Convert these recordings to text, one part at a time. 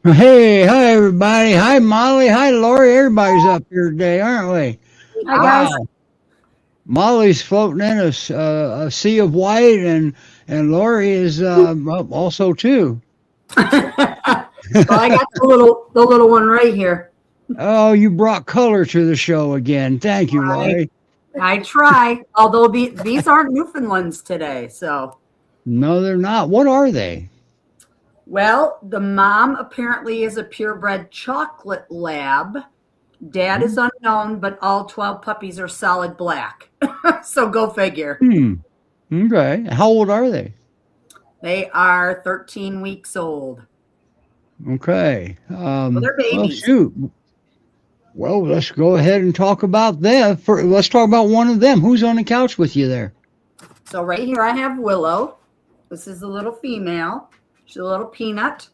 Hey, hi everybody. Hi Molly. Hi Lori. Everybody's up here today, aren't we? Hi Wow. guys. Molly's floating in a sea of white, and Lori is also too. Well, I got the little one right here. Oh, you brought color to the show again. Thank you, I Lori. I try, although these aren't Newfoundlands today. So, No, they're not. What are they? well, the mom apparently is a purebred chocolate lab. Dad is unknown, but all 12 puppies are solid black. So go figure. Hmm. Okay. How old are they? They are 13 weeks old. Okay. Well, they're Well, babies. shoot. Well, let's go ahead and talk about them. Let's talk about one of them. Who's on the couch with you there? So right here I have Willow. This is a little female. She's a little peanut.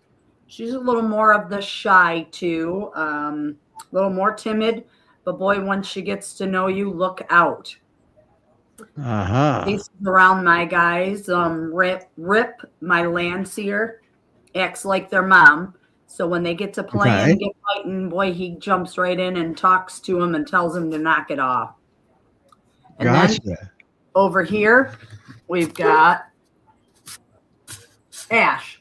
She's a little more of the shy too, a little more timid. But boy, once she gets to know you, look out. Uh-huh. He's around my guys. Rip, my Landseer, acts like their mom. So when they get to playing, Okay. get fighting, boy, he jumps right in and talks to him and tells him to knock it off. And then Gotcha. over here, we've got Ash.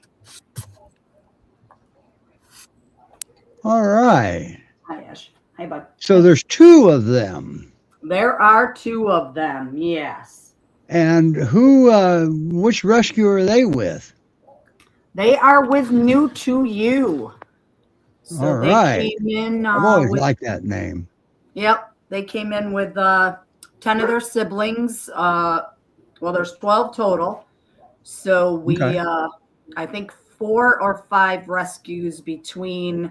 All right. Hi, Ash. Hi, bud. So there's two of them. There are two of them, yes. And which rescue are they with? They are with New to You. So All they right. came in I've always with, liked that name. yep, they came in with 10 of their siblings. Well, there's 12 total. So we, Okay. I think 4 or 5 rescues between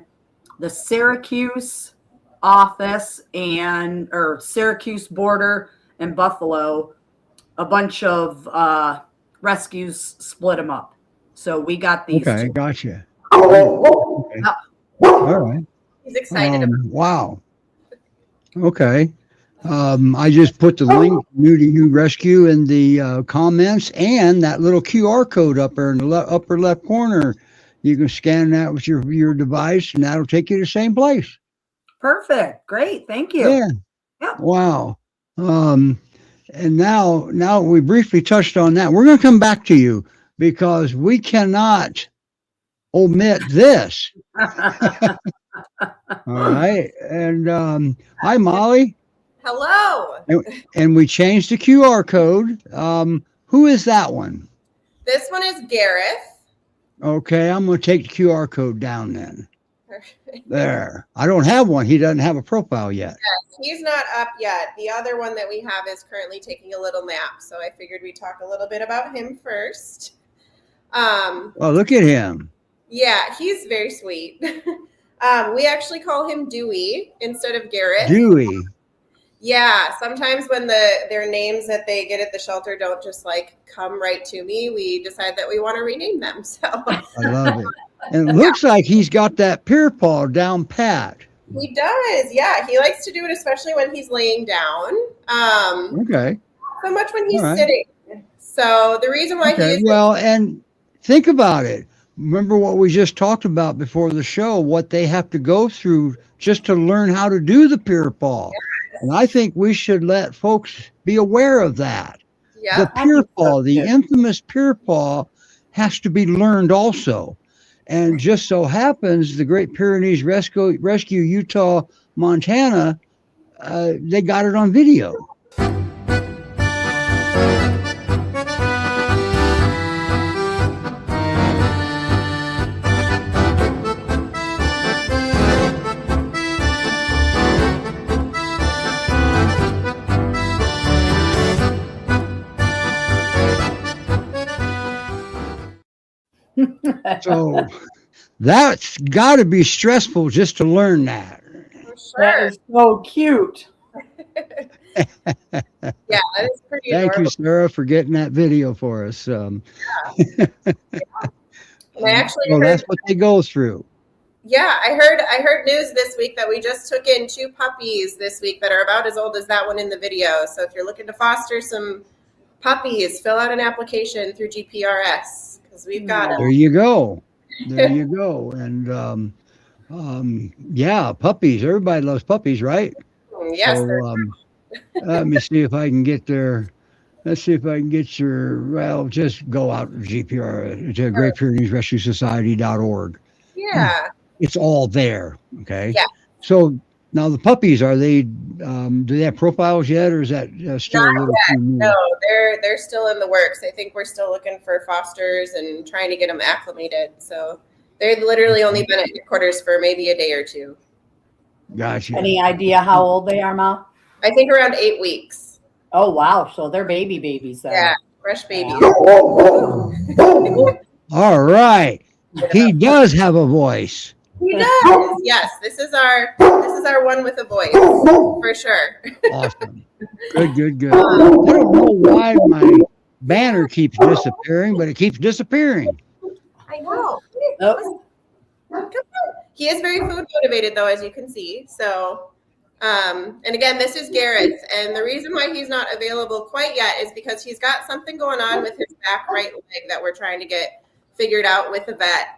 the Syracuse office or Syracuse border and Buffalo. A bunch of rescues split them up. So we got these Okay, two. gotcha. Oh, Okay. All right. He's excited about Wow. Okay. I just put the link New to You Rescue in the comments, and that little QR code up there in the upper left corner. You can scan that with your device, and that'll take you to the same place. perfect. Great. Thank you. Yeah. Yep. Wow. And now we briefly touched on that. We're going to come back to you because we cannot omit this. All right. And hi, Molly. Hello. And we changed the QR code. Who is that one? This one is Gareth. Okay, I'm going to take the QR code down then. There. I don't have one. He doesn't have a profile yet. Yes, he's not up yet. The other one that we have is currently taking a little nap. So I figured we'd talk a little bit about him first. Oh, look at him. Yeah, he's very sweet. We actually call him Dewey instead of Gareth. Dewey. Yeah, sometimes when their names that they get at the shelter don't just like come right to me, we decide that we want to rename them. So I love it. And it looks like he's got that peer paw down pat. he does. Yeah, he likes to do it, especially when he's laying down. Okay. So much when he's All right. sitting. So the reason why he Okay. is Well, and think about it. Remember what we just talked about before the show, what they have to go through just to learn how to do the peer paw. And I think we should let folks be aware of that. yeah, The peer paw, the infamous peer paw, has to be learned also. And just so happens, the Great Pyrenees Rescue Utah, Montana, they got it on video. So that's got to be stressful just to learn that. for That sure. is so cute. Yeah, that is pretty Thank you, adorable. Sarah, for getting that video for us. And I actually So heard, that's what they go through. yeah, I heard news this week that we just took in 2 puppies this week that are about as old as that one in the video. So if you're looking to foster some puppies, fill out an application through GPRS because we've got There them. you go. there you go. And yeah, puppies. Everybody loves puppies, right? Yes. So let me see if I can get there. Let's see if I can get your, well, just go out to GPR, to Great Pyrenees Rescue Society.org. Yeah. It's all there. Okay. Yeah. So now the puppies, are they, do they have profiles yet, or is that still Not a little yet. too new? No, they're still in the works. I think we're still looking for fosters and trying to get them acclimated. So they've literally only been at headquarters for maybe a day or two. Gotcha. Any idea how old they are, Mal? I think around 8 weeks. Oh, wow. So they're babies. Then. Yeah, fresh babies. All right. He does have a voice. He does. Yes, this is our one with a voice for sure. Awesome. Good. I don't know why my banner keeps disappearing, but it keeps disappearing. I know. Oh. He is very food motivated, though, as you can see. So, and again, this is Gareth, and the reason why he's not available quite yet is because he's got something going on with his back right leg that we're trying to get figured out with the vet.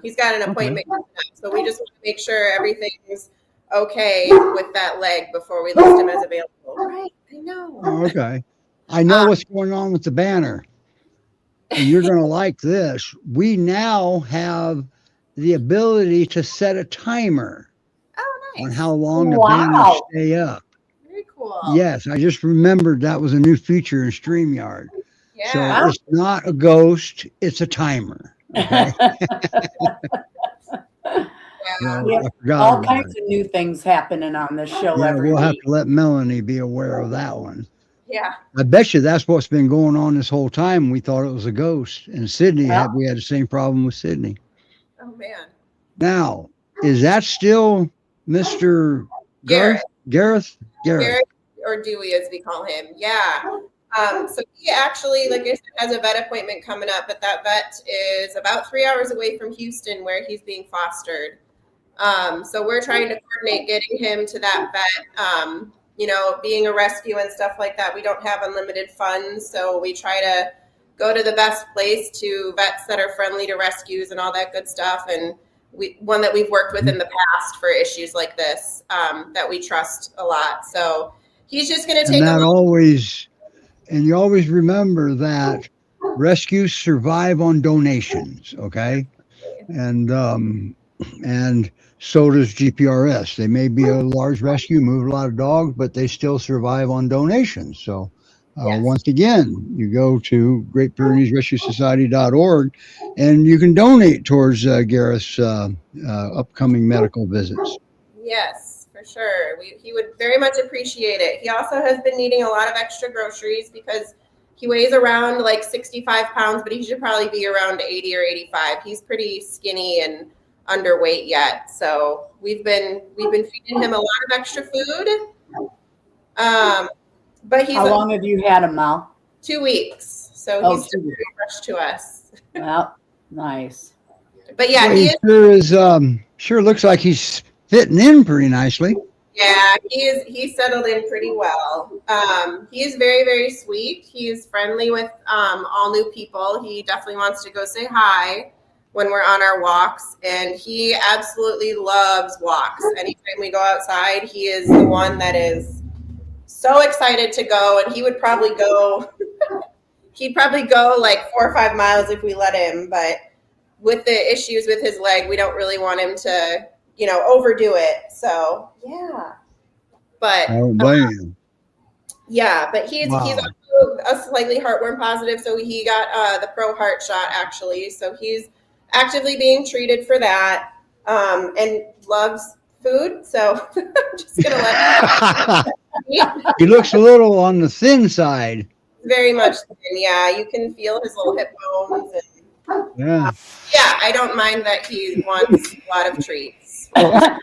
He's got an appointment coming up, so we just want to make sure everything's okay with that leg before we list him as available. Right, I know. Oh, okay. I know what's going on with the banner. And you're going to like this. We now have the ability to set a timer on how long the banner stay up. Very cool. Yes, I just remembered that was a new feature in StreamYard. Yeah. So it's not a ghost, it's a timer. Okay? Yeah, all kinds of new things happening on this show every we'll week. have to let Melanie be aware of that one. Yeah. I bet you that's what's been going on this whole time. We thought it was a ghost. And Sydney, we had the same problem with Sydney. Oh, man. Now, is that still Mr. Gareth? Gareth, or Dewey, as we call him. Yeah. So he actually, like I said, has a vet appointment coming up, but that vet is about 3 hours away from Houston, where he's being fostered. So we're trying to coordinate getting him to that vet. You know, being a rescue and stuff like that, we don't have unlimited funds, so we try to go to the best place to vets that are friendly to rescues and all that good stuff. And one that we've worked with in the past for issues like this, that we trust a lot. So he's just going to take and you always remember that rescues survive on donations, okay? And so does GPRS. They may be a large rescue, move a lot of dogs, but they still survive on donations. So once again, you go to Great Pyrenees Rescue Society.org and you can donate towards Gareth's upcoming medical visits. Yes, for sure. He would very much appreciate it. He also has been needing a lot of extra groceries because he weighs around like 65 pounds, but he should probably be around 80 or 85. He's pretty skinny and underweight yet. So we've been feeding him a lot of extra food. But he's how long have you had him, Mal? 2 weeks. So he's still very fresh to us. Well, nice. But yeah, sure looks like he's fitting in pretty nicely. Yeah, he's settled in pretty well. He is very, very sweet. He is friendly with all new people. He definitely wants to go say hi when we're on our walks, and he absolutely loves walks. Anytime we go outside, he is the one that is so excited to go, and he would probably go he'd probably go like 4 or 5 miles if we let him, but with the issues with his leg, we don't really want him to, overdo it. So yeah, but I don't blame you. Yeah, but he's also a slightly heartworm positive, so he got the Pro Heart shot actually. So he's actively being treated for that, and loves food. So I'm just gonna let him. He looks a little on the thin side. Very much thin, yeah. You can feel his little hip bones. And, yeah, I don't mind that he wants a lot of treats. Oh,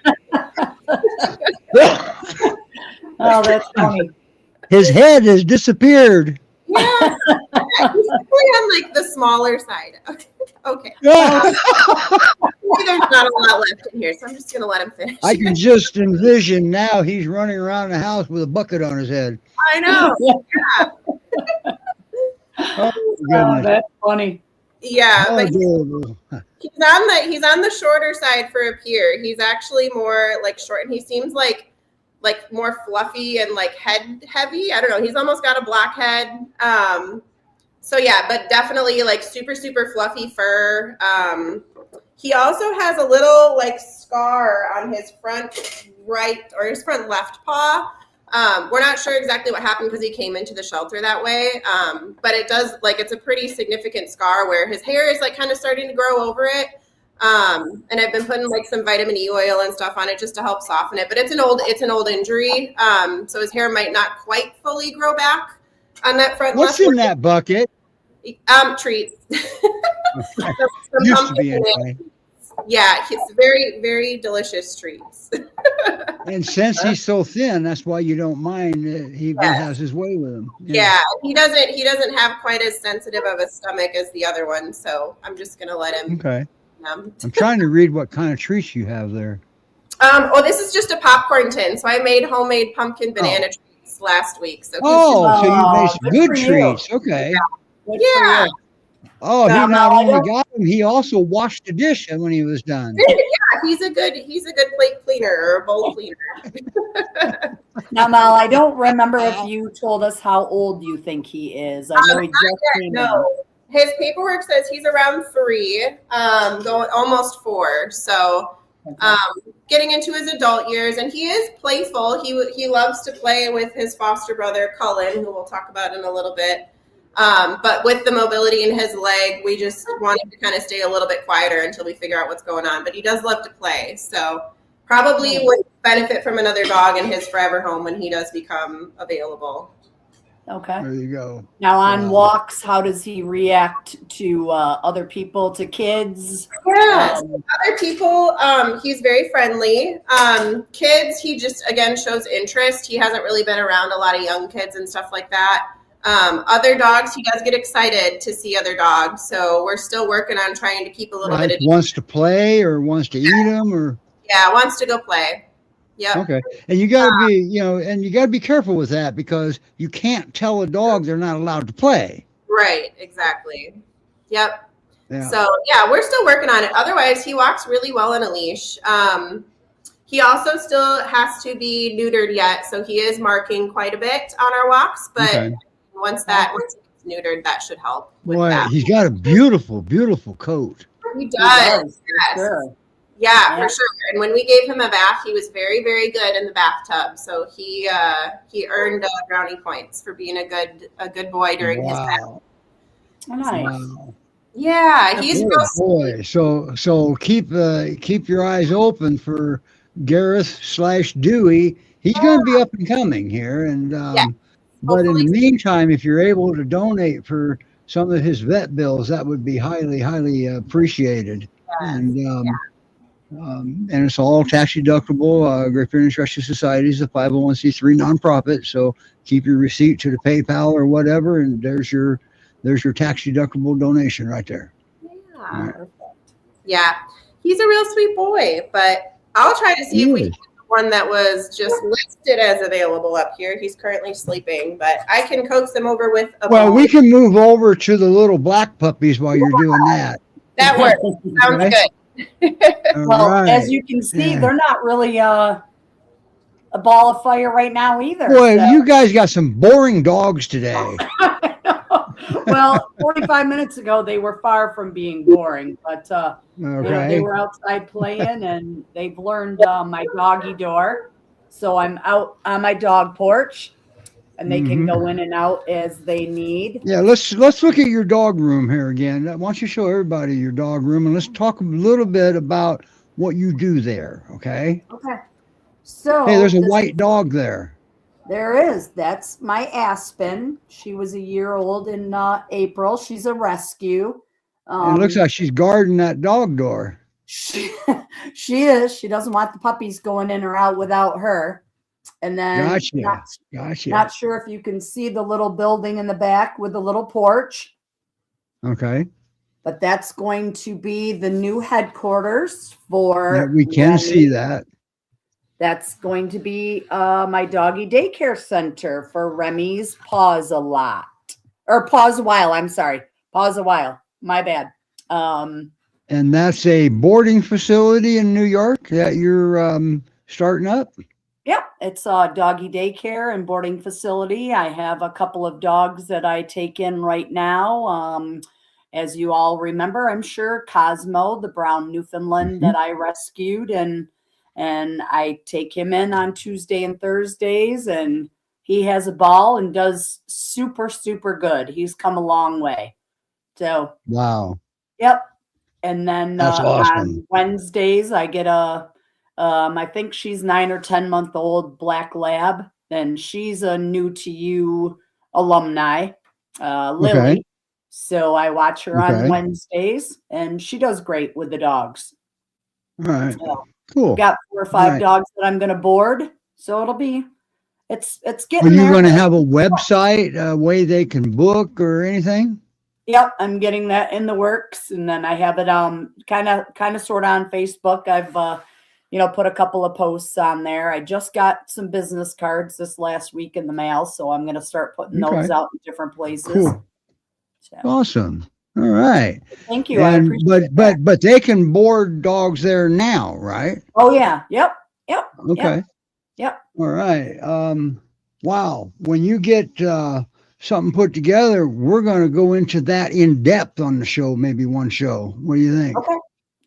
that's funny. His head has disappeared. Yeah, he's definitely on like the smaller side. Okay. Yeah. There's not a lot left in here, so I'm just gonna let him finish. I can just envision now he's running around the house with a bucket on his head. I know. Yeah. Oh, goodness. That's funny. Yeah, How but adorable. he's on the shorter side for a Pyr. He's actually more like short, and he seems like more fluffy and like head heavy. I don't know. He's almost got a black head. So yeah, but definitely like super, super fluffy fur. He also has a little like scar on his front right or his front left paw. We're not sure exactly what happened because he came into the shelter that way. But it does like it's a pretty significant scar where his hair is like kind of starting to grow over it. And I've been putting like some vitamin E oil and stuff on it just to help soften it. But it's an old injury. So his hair might not quite fully grow back on that front. What's in that bucket? Treats. Some Used to pumpkin be anyway. Yeah, it's very, very delicious treats. And since he's so thin, that's why you don't mind that he has his way with him. Yeah, he doesn't have quite as sensitive of a stomach as the other one, so I'm just gonna let him. Okay. I'm trying to read what kind of treats you have there. Oh, this is just a popcorn tin. So I made homemade pumpkin banana treats last week. So so you made some good treats. Okay. Yeah. Oh, he not only got them, he also washed the dish when he was done. Yeah, he's a good plate cleaner or a bowl cleaner. Now, Mal, I don't remember if you told us how old you think he is. I know he just came in. His paperwork says he's around 3, going almost 4. So getting into his adult years, and he is playful. He loves to play with his foster brother Cullen, who we'll talk about in a little bit. But with the mobility in his leg, we just want him to kind of stay a little bit quieter until we figure out what's going on. But he does love to play, so probably would benefit from another dog in his forever home when he does become available. Okay. There you go. Now on walks, how does he react to other people, to kids? Yeah, other people, he's very friendly. Kids, he just, again, shows interest. He hasn't really been around a lot of young kids and stuff like that. Other dogs, he does get excited to see other dogs. So we're still working on trying to keep a little bit of... Wants to play or wants to eat them or... Yeah, wants to go play. Yeah. Okay. And you got to be, and you got to be careful with that because you can't tell a dog they're not allowed to play. Right. Exactly. Yep. Yeah. So yeah, we're still working on it. Otherwise, he walks really well in a leash. He also still has to be neutered yet. So he is marking quite a bit on our walks, but once he gets neutered, that should help with that. He's got a beautiful, beautiful coat. He does. Yes. Sure. Yeah, for sure. And when we gave him a bath, he was very, very good in the bathtub. So he earned brownie points for being a good boy during his bath. Oh, nice. Wow. Yeah, he's real boy. So keep your eyes open for Gareth/Dewey. He's going to be up and coming here, and but in the meantime, if you're able to donate for some of his vet bills, that would be highly, highly appreciated. And it's all tax deductible. Great Pyrenees Rescue Society is a 501c3 nonprofit, so keep your receipt to the PayPal or whatever, and there's your tax deductible donation right there. Yeah, yeah, he's a real sweet boy. But I'll try to see if we can get the one that was just listed as available up here. He's currently sleeping, but I can coax him over with a ball. We can move over to the little black puppies while you're doing that. That works. Sounds good. As you can see, they're not really a ball of fire right now either. Boy, you guys got some boring dogs today. Well, 45 minutes ago, they were far from being boring, but they were outside playing, and they've learned my doggy door. So I'm out on my dog porch, and they can go in and out as they need. Yeah, let's look at your dog room here again. Why don't you show everybody your dog room, and let's talk a little bit about what you do there, okay? Okay. So hey, there's a white dog there. There is. That's my Aspen. She was a year old in April. She's a rescue. It looks like she's guarding that dog door. She is. She doesn't want the puppies going in or out without her. And then Gotcha. Not sure if you can see the little building in the back with the little porch. Okay. But that's going to be the new headquarters for... Yeah, we can see that. That's going to be my doggy daycare center for Remy's Pause a While. I'm sorry. Pause a While. my bad. And that's a boarding facility in New York that you're starting up? Yep, it's a doggy daycare and boarding facility. I have a couple of dogs that I take in right now. As you all remember, I'm sure, Cosmo, the brown Newfoundland that I rescued, and I take him in on Tuesday and Thursdays, and he has a ball and does super, super good. He's come a long way. So, wow. Yep. And then that's awesome. On Wednesdays, I get I think she's 9 or 10-month-old black lab, and she's a new to you alumni, Lily. Okay. So I watch her on Wednesdays, and she does great with the dogs. All right. So cool. Got 4 or 5 dogs that I'm going to board, so it's getting. Are you going to have a website, a way they can book or anything? Yep, I'm getting that in the works, and then I have it kind of sort of on Facebook. I've put a couple of posts on there. I just got some business cards this last week in the mail, so I'm going to start putting those out in different places. Cool. So. Awesome. All right. Thank you. And, but they can board dogs there now, right? Oh yeah. Yep. Okay. Yep. All right. Wow. When you get something put together, we're going to go into that in depth on the show, maybe one show. What do you think? Okay.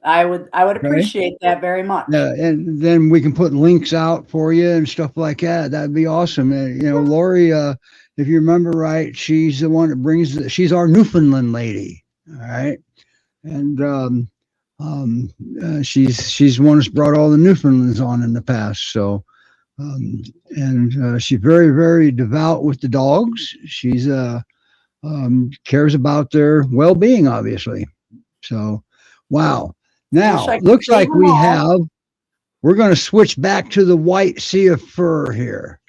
I would appreciate that very much. And then we can put links out for you and stuff like that. That'd be awesome. And, Lori, if you remember right, she's the one that she's our Newfoundland lady. All right. And she's the one that's brought all the Newfoundlands on in the past. So, she's very, very devout with the dogs. She's cares about their well-being, obviously. So, wow. Now, looks like we're going to switch back to the white sea of fur here.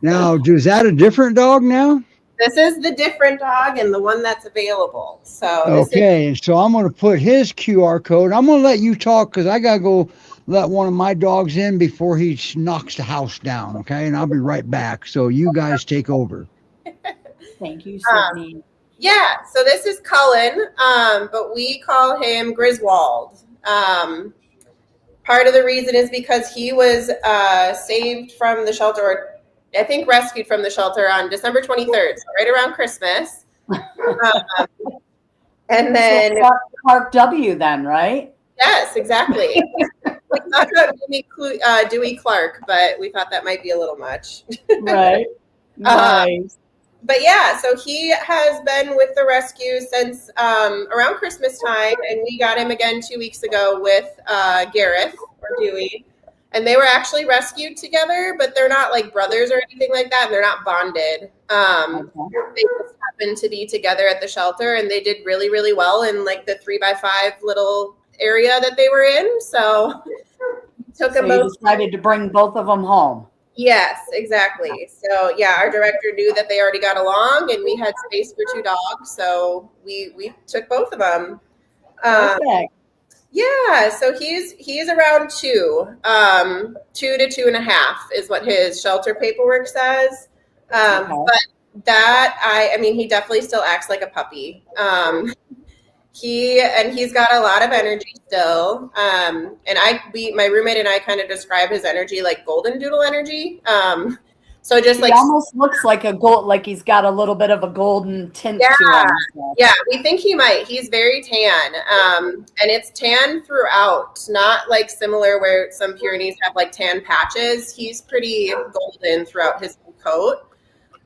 Now, is that a different dog now? This is the different dog and the one that's available. So okay, so I'm going to put his QR code. I'm going to let you talk because I got to go let one of my dogs in before he knocks the house down, okay? And I'll be right back. So you guys take over. Thank you, Sydney. Yeah, so this is Cullen, but we call him Griswald. Part of the reason is because he was saved from the shelter, or I think rescued from the shelter on December 23rd, so right around Christmas. And then Clark W. Then, right? Yes, exactly. We thought about Dewey Clark, but we thought that might be a little much. Right. Nice. But yeah, so he has been with the rescue since around Christmas time, and we got him again 2 weeks ago with Gareth or Dewey. And they were actually rescued together, but they're not like brothers or anything like that. And they're not bonded. They just happened to be together at the shelter, and they did really, really well in like the 3x5 little area that they were in. So took them both. Decided to bring both of them home. Yes, exactly. So yeah, our director knew that they already got along, and we had space for 2 dogs, so we took both of them. Perfect. Yeah, so he's around 2 to 2.5 is what his shelter paperwork says. But that I mean, he definitely still acts like a puppy. He's got a lot of energy still. And my roommate and I kind of describe his energy like golden doodle energy. So just he almost looks like a gold, like he's got a little bit of a golden tint to him. So. Yeah, we think he might. He's very tan. And it's tan throughout, not like similar where some Pyrenees have like tan patches. He's pretty golden throughout his whole coat.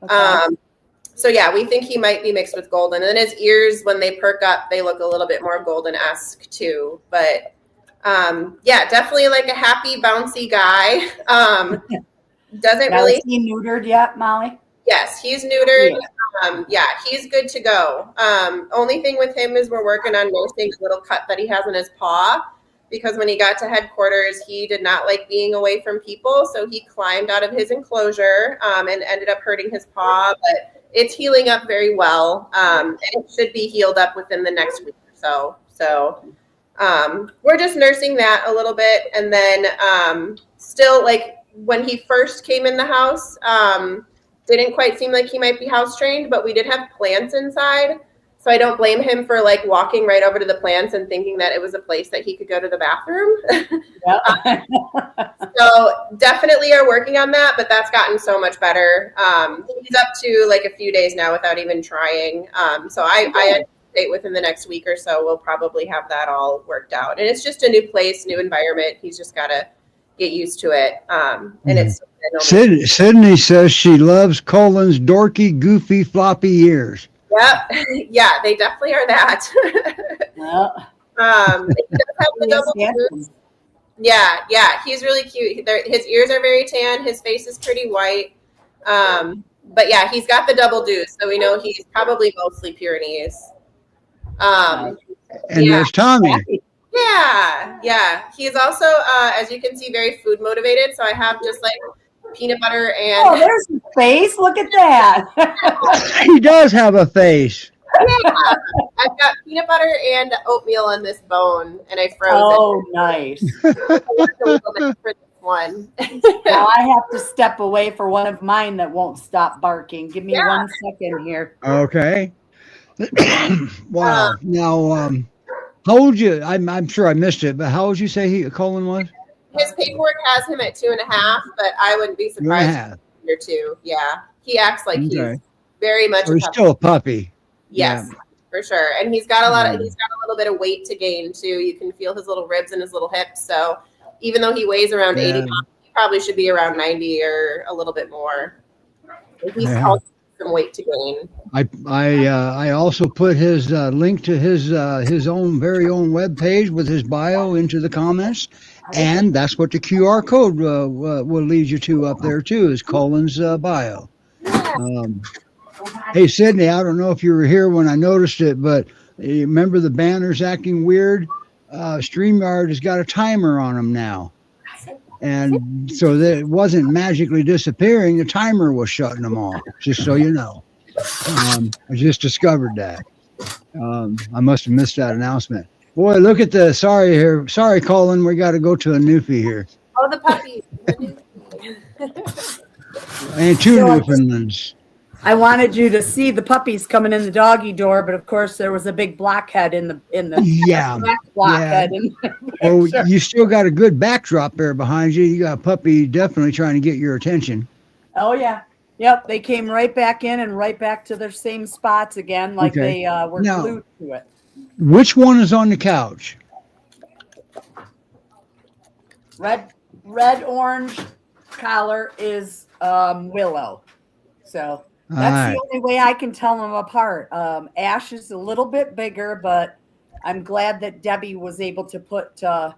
Okay. So yeah, we think he might be mixed with golden. And then his ears, when they perk up, they look a little bit more golden-esque too. But yeah, definitely like a happy, bouncy guy. Doesn't really. Is he neutered yet, Molly? Yes, he's neutered. Yeah, he's good to go. Only thing with him is we're working on nursing a little cut that he has on his paw, because when he got to headquarters, he did not like being away from people. So he climbed out of his enclosure and ended up hurting his paw. But it's healing up very well. And it should be healed up within the next week or so. So we're just nursing that a little bit. And then still, like, when he first came in the house, didn't quite seem like he might be house trained, but we did have plants inside. So I don't blame him for like walking right over to the plants and thinking that it was a place that he could go to the bathroom. So definitely are working on that, but that's gotten so much better. He's up to like a few days now without even trying. So I anticipate within the next week or so, we'll probably have that all worked out. And it's just a new place, new environment. He's just got to get used to it. And it's Sydney says she loves Cullen's dorky, goofy, floppy ears. Yep. Yeah, they definitely are that. He does have the double boots. Yeah, he's really cute. His ears are very tan. His face is pretty white. But yeah, he's got the double deuce, so we know he's probably mostly Pyrenees. And there's Tommy. Yeah. He's also, as you can see, very food motivated. So I have just like peanut butter and there's his face. Look at that. He does have a face. Yeah, I've got peanut butter and oatmeal on this bone, and I froze it. Oh, nice. A little bit for this one. Now I have to step away for one of mine that won't stop barking. Give me 1 second here. Okay. Wow. Now, how old you? I'm sure I missed it, but how old you say Cullen was? His paperwork has him at 2.5, but I wouldn't be surprised if he's 2. Yeah, he acts like he's very much. So he's still a puppy. Yes, for sure. And he's got a little bit of weight to gain too. You can feel his little ribs and his little hips. So even though he weighs around 80 pounds, he probably should be around 90 or a little bit more. He's also some weight to gain. I also put his link to his own very own web page with his bio into the comments, and that's what the QR code will lead you to up there too, is Cullen's bio. Hey, Sydney, I don't know if you were here when I noticed it, but you remember the banners acting weird? StreamYard has got a timer on them now. And so that it wasn't magically disappearing. The timer was shutting them off, just so you know. I just discovered that. I must have missed that announcement. Boy, look at the, sorry, Cullen, we got to go to a newfie here. Oh, the puppy. And 2 Newfoundlands. I wanted you to see the puppies coming in the doggy door, but of course there was a big blockhead in the blockhead. Well, you still got a good backdrop there behind you. You got a puppy definitely trying to get your attention. Oh yeah, yep. They came right back in and right back to their same spots again, like they were glued to it. Which one is on the couch? Red orange collar is Willow. So. That's the only way I can tell them apart. Ash is a little bit bigger, but I'm glad that Debbie was able to put a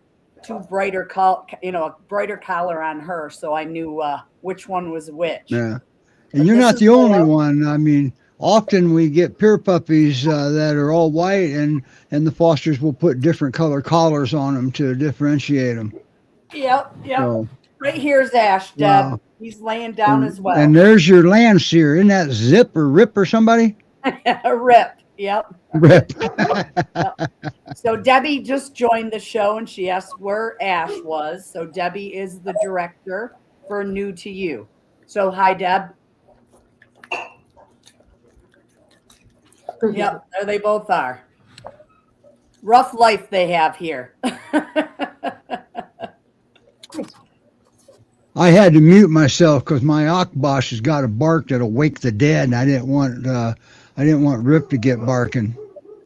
brighter collar on her, so I knew which one was which. Yeah, and you're not the only one. I mean, often we get pure puppies that are all white, and the fosters will put different color collars on them to differentiate them. Yep. So, right here's Ash, Deb. Wow. He's laying down as well. And there's your Landseer. Isn't that Zip or Rip or somebody? Rip. Yep. Rip. Yep. So Debbie just joined the show and she asked where Ash was. So Debbie is the director for New to You. So hi, Deb. Yep, there they both are. Rough life they have here. I had to mute myself because my Akbosh has got a bark that'll wake the dead, and I didn't want Rip to get barking.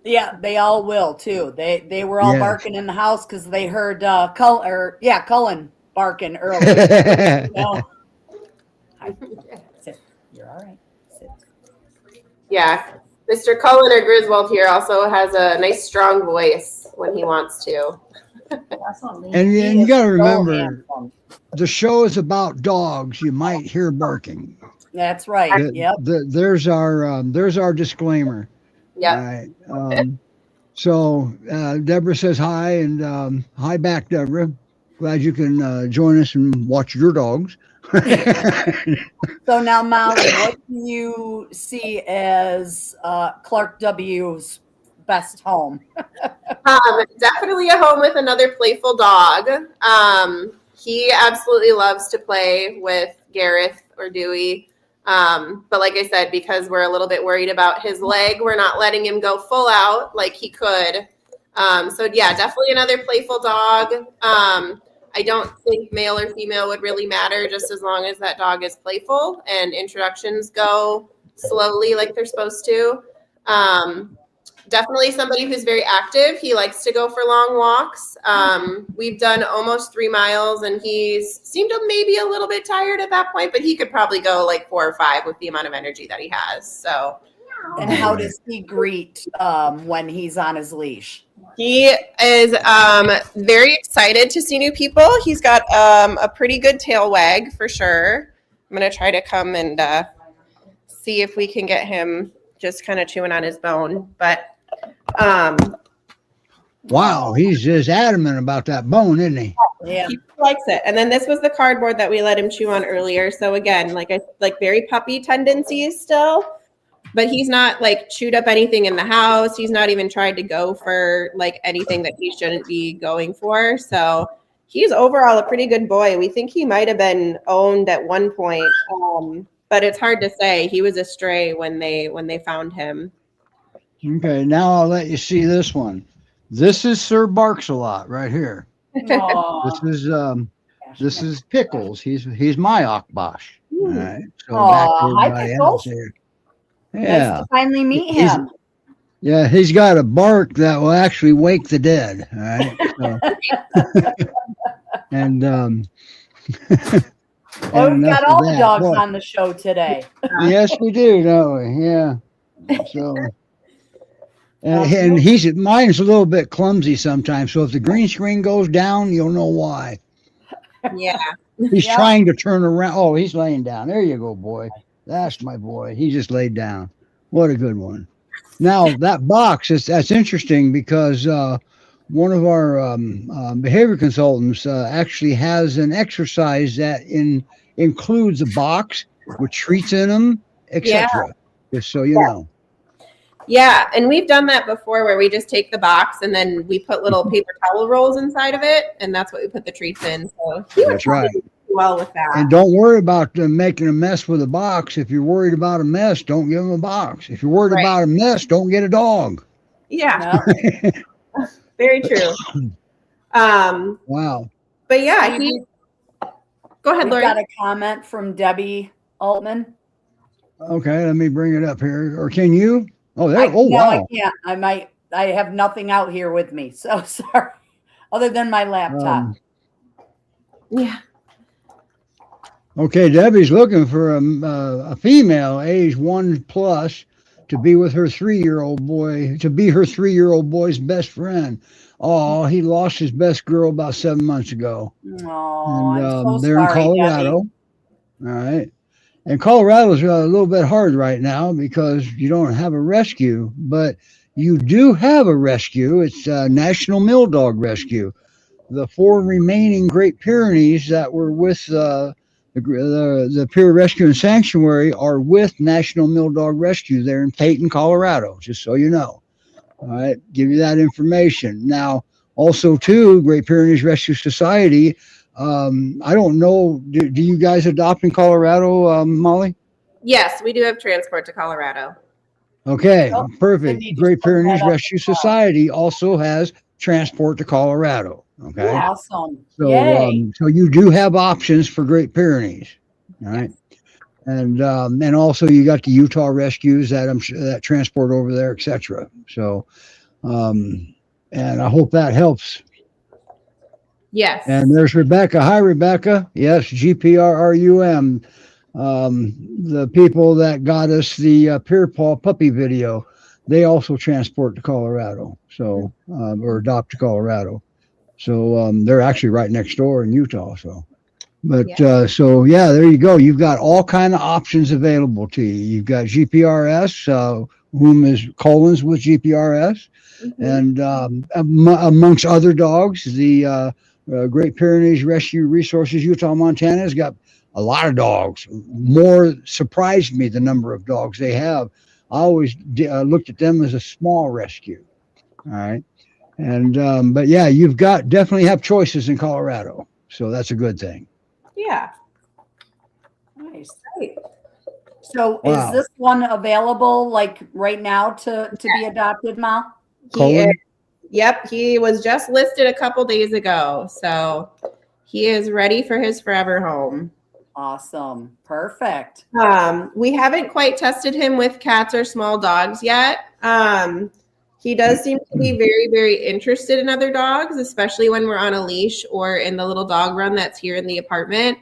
Yeah, they all will too. They were all barking in the house because they heard Cullen barking earlier. Sit. You're all right. Sit. Yeah, Mr. Cullen or Griswald here also has a nice strong voice when he wants to. And you got to remember, the show is about dogs. You might hear barking. That's right. Yep. There's our disclaimer. Yeah. Right. So Deborah says hi, and hi back, Deborah. Glad you can join us and watch your dogs. So now, Molly, what do you see as Clark W.'s best home? Definitely a home with another playful dog. He absolutely loves to play with Gareth or Dewey. But like I said, because we're a little bit worried about his leg, we're not letting him go full out like he could. So yeah, definitely another playful dog. I don't think male or female would really matter, just as long as that dog is playful and introductions go slowly like they're supposed to. Definitely somebody who's very active. He likes to go for long walks. We've done almost 3 miles and he's seemed to maybe a little bit tired at that point, but he could probably go like 4 or 5 with the amount of energy that he has. So. And how does he greet when he's on his leash? He is very excited to see new people. He's got a pretty good tail wag for sure. I'm going to try to come and see if we can get him just kind of chewing on his bone. But wow, he's just adamant about that bone, isn't he? Yeah, he likes it. And then this was the cardboard that we let him chew on earlier. So again, like very puppy tendencies still. But he's not like chewed up anything in the house. He's not even tried to go for like anything that he shouldn't be going for. So he's overall a pretty good boy. We think he might have been owned at one point, but it's hard to say. He was a stray when they found him. Okay, now I'll let you see this one. This is Sir Barks-a-Lot right here. This is Pickles. He's my Akbash. All right. So back to everybody else here. Yeah. Nice to finally meet him. He's got a bark that will actually wake the dead. All right. So, and well, we've got all the dogs on the show today. Yes, we do, don't we? Yeah. So, and mine's a little bit clumsy sometimes. So if the green screen goes down, you'll know why. Yeah. He's trying to turn around. Oh, he's laying down. There you go, boy. That's my boy. He just laid down. What a good one. Now that box that's interesting because one of our behavior consultants actually has an exercise that includes a box with treats in them, etc. Just so you know. Yeah, and we've done that before where we just take the box and then we put little paper towel rolls inside of it, and that's what we put the treats in. So that's right. Well with that. And don't worry about making a mess with a box. If you're worried about a mess, don't give them a box. If you're worried about a mess, don't get a dog. Yeah. No. Very true. Wow. But yeah, go ahead, Lori. We got a comment from Debbie Altman. Okay, let me bring it up here. Or can you? Oh, there. Wow. I can't. I have nothing out here with me. So sorry. Other than my laptop. Yeah. Okay, Debbie's looking for a female age 1+ to be with her 3-year-old boy, to be her 3-year-old boy's best friend. Oh, he lost his best girl about 7 months ago. Oh, and they're in Colorado. Debbie. All right. And Colorado's a little bit hard right now because you don't have a rescue, but you do have a rescue. It's National Mill Dog Rescue. The 4 remaining Great Pyrenees that were with the Pyr Rescue and Sanctuary are with National Mill Dog Rescue there in Peyton, Colorado, just so you know. All right, give you that information. Now, also, too, Great Pyrenees Rescue Society, I don't know, do you guys adopt in Colorado, Molly? Yes, we do have transport to Colorado. Okay, perfect. Great Pyrenees Rescue Society also has transport to Colorado. Okay. Awesome. So, so you do have options for Great Pyrenees, all right, and also you got the Utah rescues that transport over there, etc. So, and I hope that helps. Yes. And there's Rebecca. Hi, Rebecca. Yes, GPR R.U.M. The people that got us the Peer Paw puppy video, they also transport to Colorado. So, or adopt to Colorado. So they're actually right next door in Utah. So, but so yeah, there you go. You've got all kind of options available to you. You've got GPRS, whom is Cullen's with GPRS, and amongst other dogs, the Great Pyrenees Rescue Resources Utah Montana has got a lot of dogs. More surprised me the number of dogs they have. I always looked at them as a small rescue. All right. And but yeah, you've got definitely have choices in Colorado, so that's a good thing. Yeah. Nice. Great. So Wow. is this one available like right now to be adopted, Mal? He is. Cullen? Yep, he was just listed a couple days ago, so he is ready for his forever home. Awesome. Perfect. We haven't quite tested him with cats or small dogs yet. He does seem to be very, very interested in other dogs, especially when we're on a leash or in the little dog run that's here in the apartment.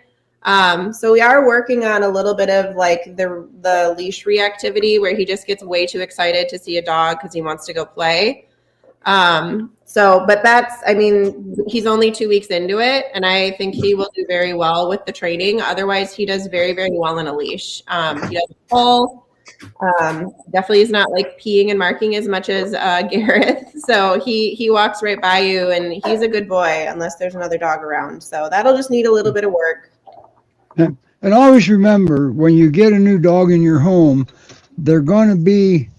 So we are working on a little bit of like the leash reactivity where he just gets way too excited to see a dog because he wants to go play. But that's, I mean, he's only 2 weeks into it, and I think he will do very well with the training. Otherwise, he does very, very well in a leash. He doesn't pull. Definitely is not like peeing and marking as much as Gareth. So he walks right by you, and he's a good boy unless there's another dog around. So that'll just need a little bit of work. And always remember, when you get a new dog in your home, they're going to be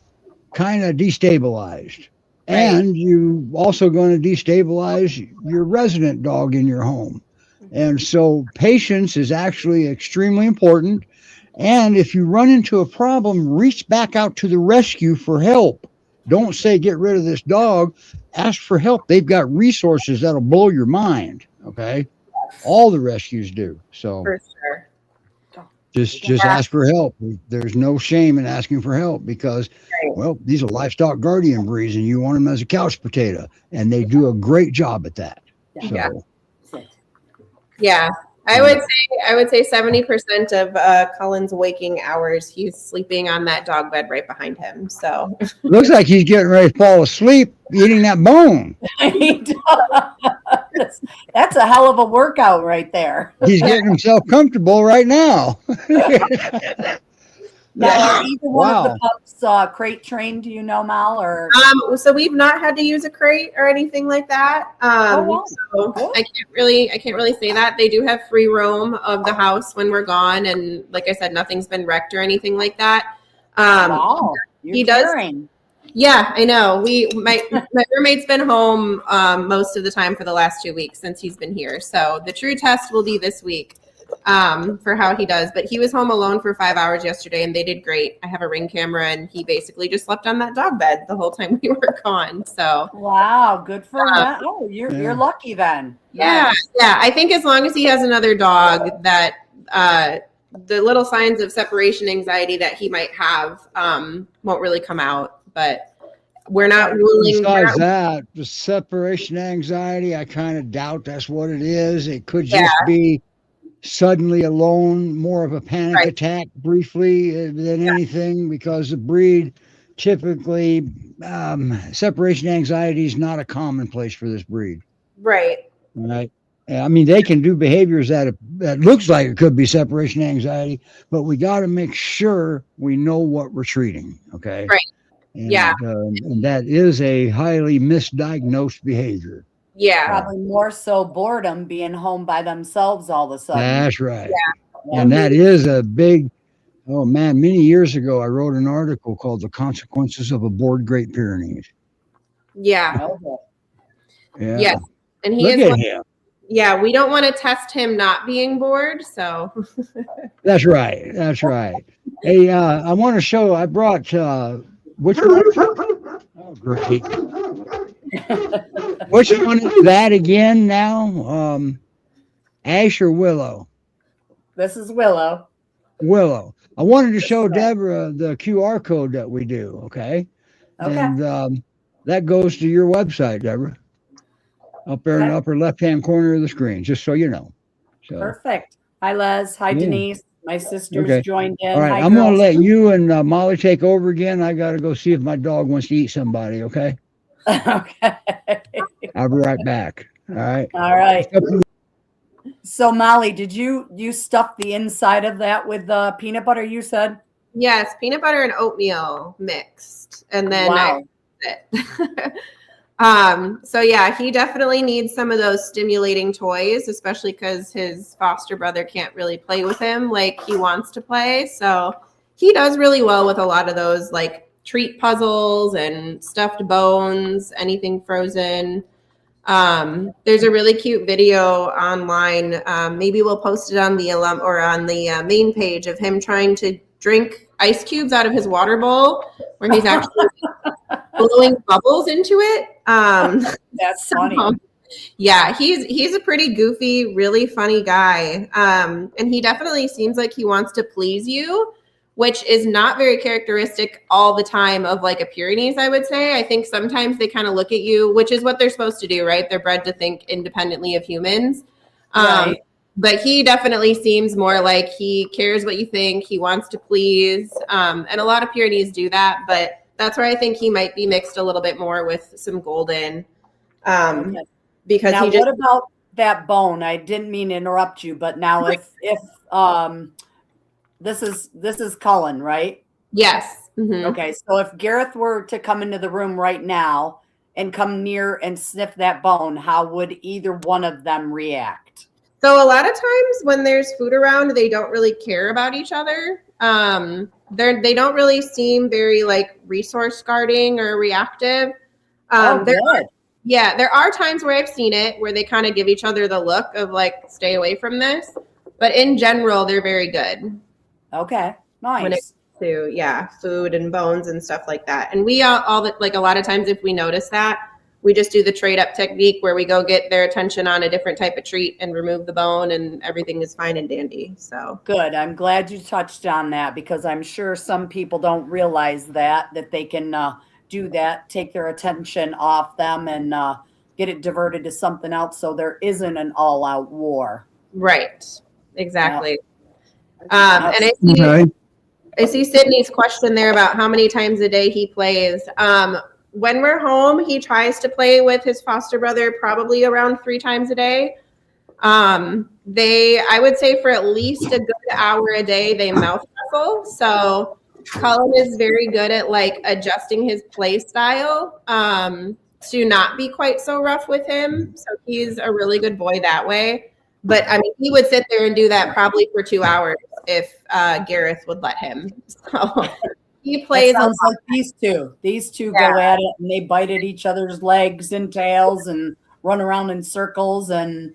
kind of destabilized. Right. And you also going to destabilize your resident dog in your home. And so patience is actually extremely important. And if you run into a problem, reach back out to the rescue for help. Don't say, get rid of this dog. Ask for help. They've got resources that'll blow your mind. Okay. All the rescues do. So For sure. just ask for help. There's no shame in asking for help because, well, these are livestock guardian breeds and you want them as a couch potato, and they do a great job at that. Yeah. So, Yeah. I would say 70% of Cullen's waking hours, he's sleeping on that dog bed right behind him. So looks like he's getting ready to fall asleep eating that bone. He does. That's a hell of a workout right there. He's getting himself comfortable right now. Now, are either one of Wow. the pups crate trained? Do you know, Mal? Or so we've not had to use a crate or anything like that. wow. So I can't really say that. They do have free roam of the house when we're gone, and like I said, nothing's been wrecked or anything like that. Wow, he does. caring. Yeah, I know. My roommate's been home most of the time for the last 2 weeks since he's been here. So the true test will be this week for how he does. But he was home alone for 5 hours yesterday, and they did great. I have a Ring camera, and he basically just slept on that dog bed the whole time we were gone. So Wow, good for him. Oh, you're lucky then. yeah. I think as long as he has another dog, that the little signs of separation anxiety that he might have won't really come out. But we're not ruling. Besides that, the separation anxiety, I kind of doubt that's what it is. It could just be suddenly alone, more of a panic attack briefly than anything, because the breed typically, separation anxiety is not a commonplace for this breed. Right. Right. I mean, they can do behaviors that looks like it could be separation anxiety, but we got to make sure we know what we're treating. Okay. Right. And, Yeah. And that is a highly misdiagnosed behavior. Yeah. Probably more so boredom, being home by themselves all of a sudden. That's right. Yeah. And that is a big, oh man, many years ago, I wrote an article called The Consequences of a Bored Great Pyrenees. Yeah. Yeah. Yes. And he Look is at him. Yeah, we don't want to test him not being bored, so. That's right. That's right. Hey, I want to show, I brought, which one? Oh, great. Which one is that again now? Ash or Willow? This is Willow. Willow. I wanted to show Deborah the QR code that we do, okay? Okay. And that goes to your website, Deborah. Up there in the upper left-hand corner of the screen, just so you know. So, Perfect. Hi, Les. Hi, Denise. My sisters Okay. joined in. all right, Hi, I'm going to girls. let you and Molly take over again. I got to go see if my dog wants to eat somebody, okay? Okay. I'll be right back. All right. All right. So, Molly, did you stuff the inside of that with peanut butter, you said? Yes, peanut butter and oatmeal mixed. And then Wow. so yeah, he definitely needs some of those stimulating toys, especially because his foster brother can't really play with him like he wants to play. So he does really well with a lot of those like treat puzzles and stuffed bones, anything frozen. There's a really cute video online. Maybe we'll post it on the alum or on the main page of him trying to drink ice cubes out of his water bowl, where he's actually blowing bubbles into it. That's funny. Yeah, he's a pretty goofy, really funny guy. And he definitely seems like he wants to please you, which is not very characteristic all the time of like a Pyrenees, I would say. I think sometimes they kind of look at you, which is what they're supposed to do, right? They're bred to think independently of humans. Right. But he definitely seems more like he cares what you think. He wants to please. And a lot of Pyrenees do that, but that's where I think he might be mixed a little bit more with some golden. Because now, he just, what about that bone? I didn't mean to interrupt you, but now if this is Cullen, right? yes. Mm-hmm. Okay, so if Gareth were to come into the room right now and come near and sniff that bone, how would either one of them react? So a lot of times when there's food around, they don't really care about each other. They don't really seem very like resource guarding or reactive. Good. There are times where I've seen it where they kind of give each other the look of like, stay away from this. But in general, they're very good. Okay, nice. When it comes to food and bones and stuff like that. And we all like a lot of times if we notice that, we just do the trade up technique where we go get their attention on a different type of treat and remove the bone, and everything is fine and dandy. So good. I'm glad you touched on that, because I'm sure some people don't realize that they can do that, take their attention off them and get it diverted to something else, so there isn't an all-out war. Right. Exactly. Yeah. And I see Sydney's question there about how many times a day he plays. When we're home, he tries to play with his foster brother probably around 3 times a day. I would say for at least a good hour a day, they mouth wrestle. So Cullen is very good at like adjusting his play style to not be quite so rough with him. So he's a really good boy that way. But I mean, he would sit there and do that probably for 2 hours if Gareth would let him. So he plays. Sounds like these two go at it, and they bite at each other's legs and tails and run around in circles, and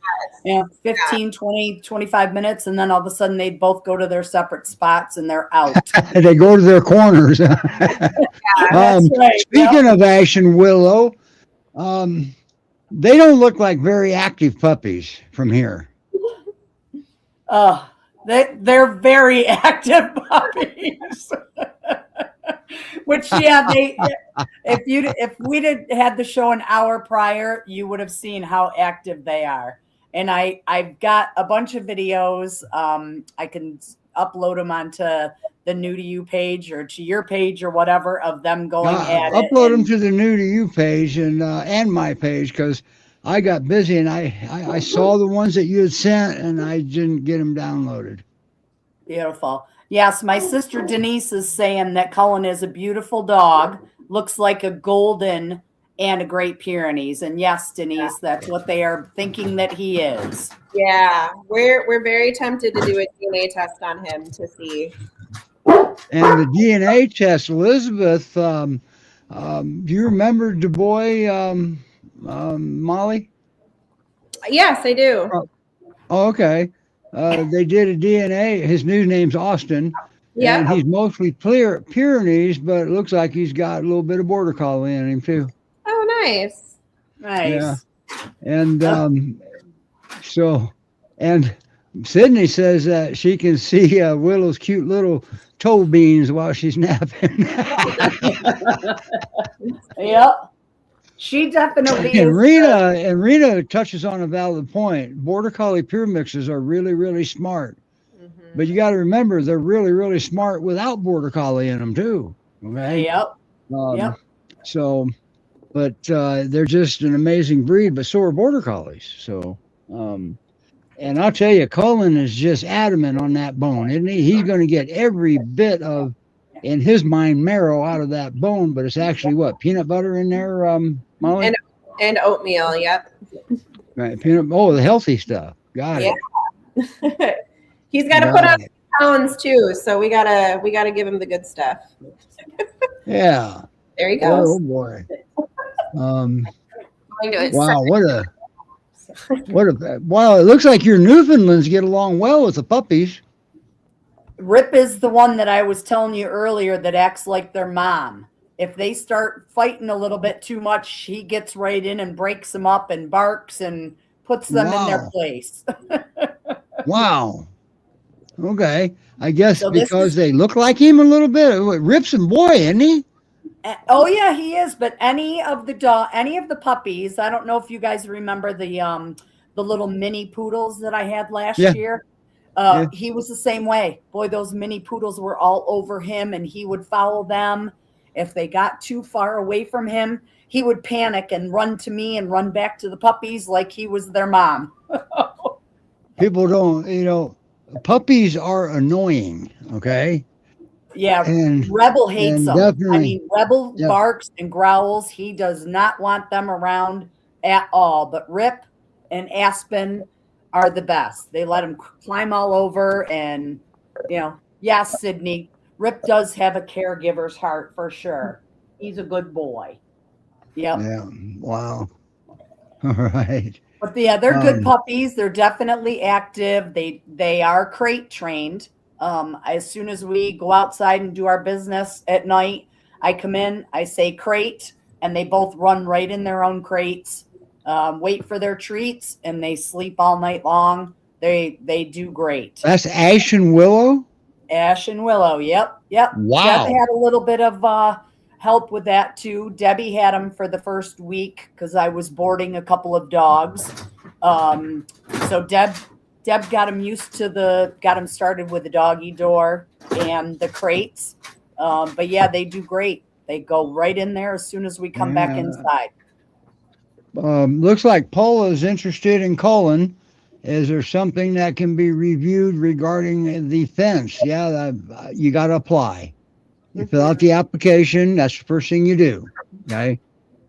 15, 20, 25 minutes, and then all of a sudden they both go to their separate spots and they're out. They go to their corners. That's right. Speaking of Ash and Willow, they don't look like very active puppies from here. They're very active puppies. Which, if we'd had the show an hour prior, you would have seen how active they are. And I've got a bunch of videos. I can upload them onto the New to You page or to your page or whatever of them going at it. Upload them to the New to You page and my page, because I got busy and I saw the ones that you had sent and I didn't get them downloaded. Beautiful. Yes, my sister Denise is saying that Cullen is a beautiful dog, looks like a golden and a Great Pyrenees. And yes, Denise, that's what they are thinking that he is. Yeah, we're very tempted to do a DNA test on him to see. And the DNA test, Elizabeth, do you remember Du Bois, Molly? Yes, I do. Oh, okay. They did a DNA. His new name's Austin. Yeah. And he's mostly Pyrenees, but it looks like he's got a little bit of border collie in him too. Oh, nice. Nice. Yeah. And and Sydney says that she can see Willow's cute little toe beans while she's napping. Yep. She definitely and is. Rena touches on a valid point. Border Collie pure mixes are really, really smart. Mm-hmm. But you got to remember, they're really, really smart without Border Collie in them too. Okay. Yep. So, but they're just an amazing breed. But so are Border Collies. So, and I'll tell you, Cullen is just adamant on that bone, isn't he? He's going to get every bit of, in his mind, marrow out of that bone. But it's actually what, peanut butter in there, Molly? And oatmeal. Yep. Right. The healthy stuff. Got it. He's got to put on pounds too, so we gotta give him the good stuff. Yeah. There he goes. Oh boy. Wow. Wow. It looks like your Newfoundlands get along well with the puppies. Rip is the one that I was telling you earlier that acts like their mom. If they start fighting a little bit too much, he gets right in and breaks them up and barks and puts them in their Wow. place. Wow. Okay. I guess So this because is, they look like him a little bit. Rip's a boy, isn't he? oh yeah, he is. But any of the puppies, I don't know if you guys remember the little mini poodles that I had last Yeah. year. Yeah. He was the same way. Boy, those mini poodles were all over him, and he would follow them. If they got too far away from him, he would panic and run to me and run back to the puppies like he was their mom. People don't, puppies are annoying. Okay. Yeah, And Rebel hates them. I definitely, mean, Rebel yeah. barks and growls. He does not want them around at all. But Rip and Aspen are the best. They let him climb all over. And, yes, Sydney, Rip does have a caregiver's heart for sure. He's a good boy. Yep. Yeah. Wow. All right. But yeah, they're good puppies. They're definitely active. They are crate trained. As soon as we go outside and do our business at night, I come in, I say crate, and they both run right in their own crates, wait for their treats, and they sleep all night long. They do great. That's Ash and Willow? Ash and Willow. Yep. Wow. Deb had a little bit of help with that too. Debbie had them for the first week because I was boarding a couple of dogs. So Deb got them started with the doggy door and the crates. But yeah, they do great. They go right in there as soon as we come back inside. Looks like Paula's interested in Cullen. Is there something that can be reviewed regarding the fence? Yeah, you got to apply. You fill out the application. That's the first thing you do. Okay.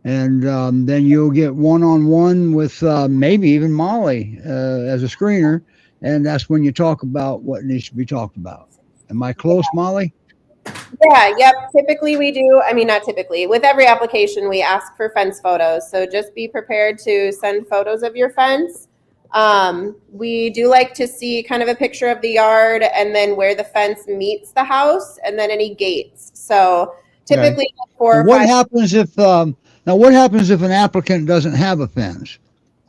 And then you'll get one-on-one with maybe even Molly as a screener. And that's when you talk about what needs to be talked about. Am I close, Molly? Yeah, yep. Typically we do, not typically. With every application, we ask for fence photos. So just be prepared to send photos of your fence. We do like to see kind of a picture of the yard and then where the fence meets the house and then any gates. So typically what happens if an applicant doesn't have a fence?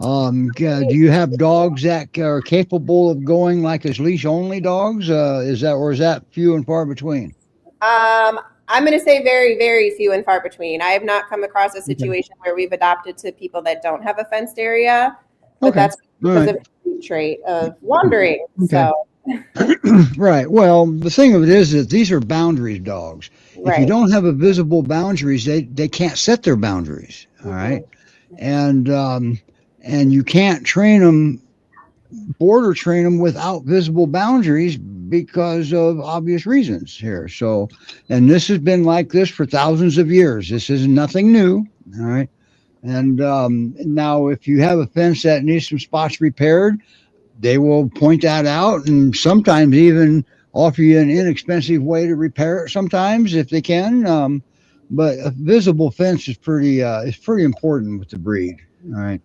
Do you have dogs that are capable of going like as leash only dogs? Is that few and far between? I'm going to say very, very few and far between. I have not come across a situation where we've adopted to people that don't have a fenced area, but that's because of the trait of wandering. Okay. So, right. Well, the thing of it is that these are boundaries dogs. Right. If you don't have a visible boundaries, they can't set their boundaries. All right. And you can't border train them without visible boundaries because of obvious reasons here. So, and this has been like this for thousands of years. This is nothing new. All right. And now if you have a fence that needs some spots repaired, they will point that out and sometimes even offer you an inexpensive way to repair it sometimes if they can. But a visible fence is pretty important with the breed. All right.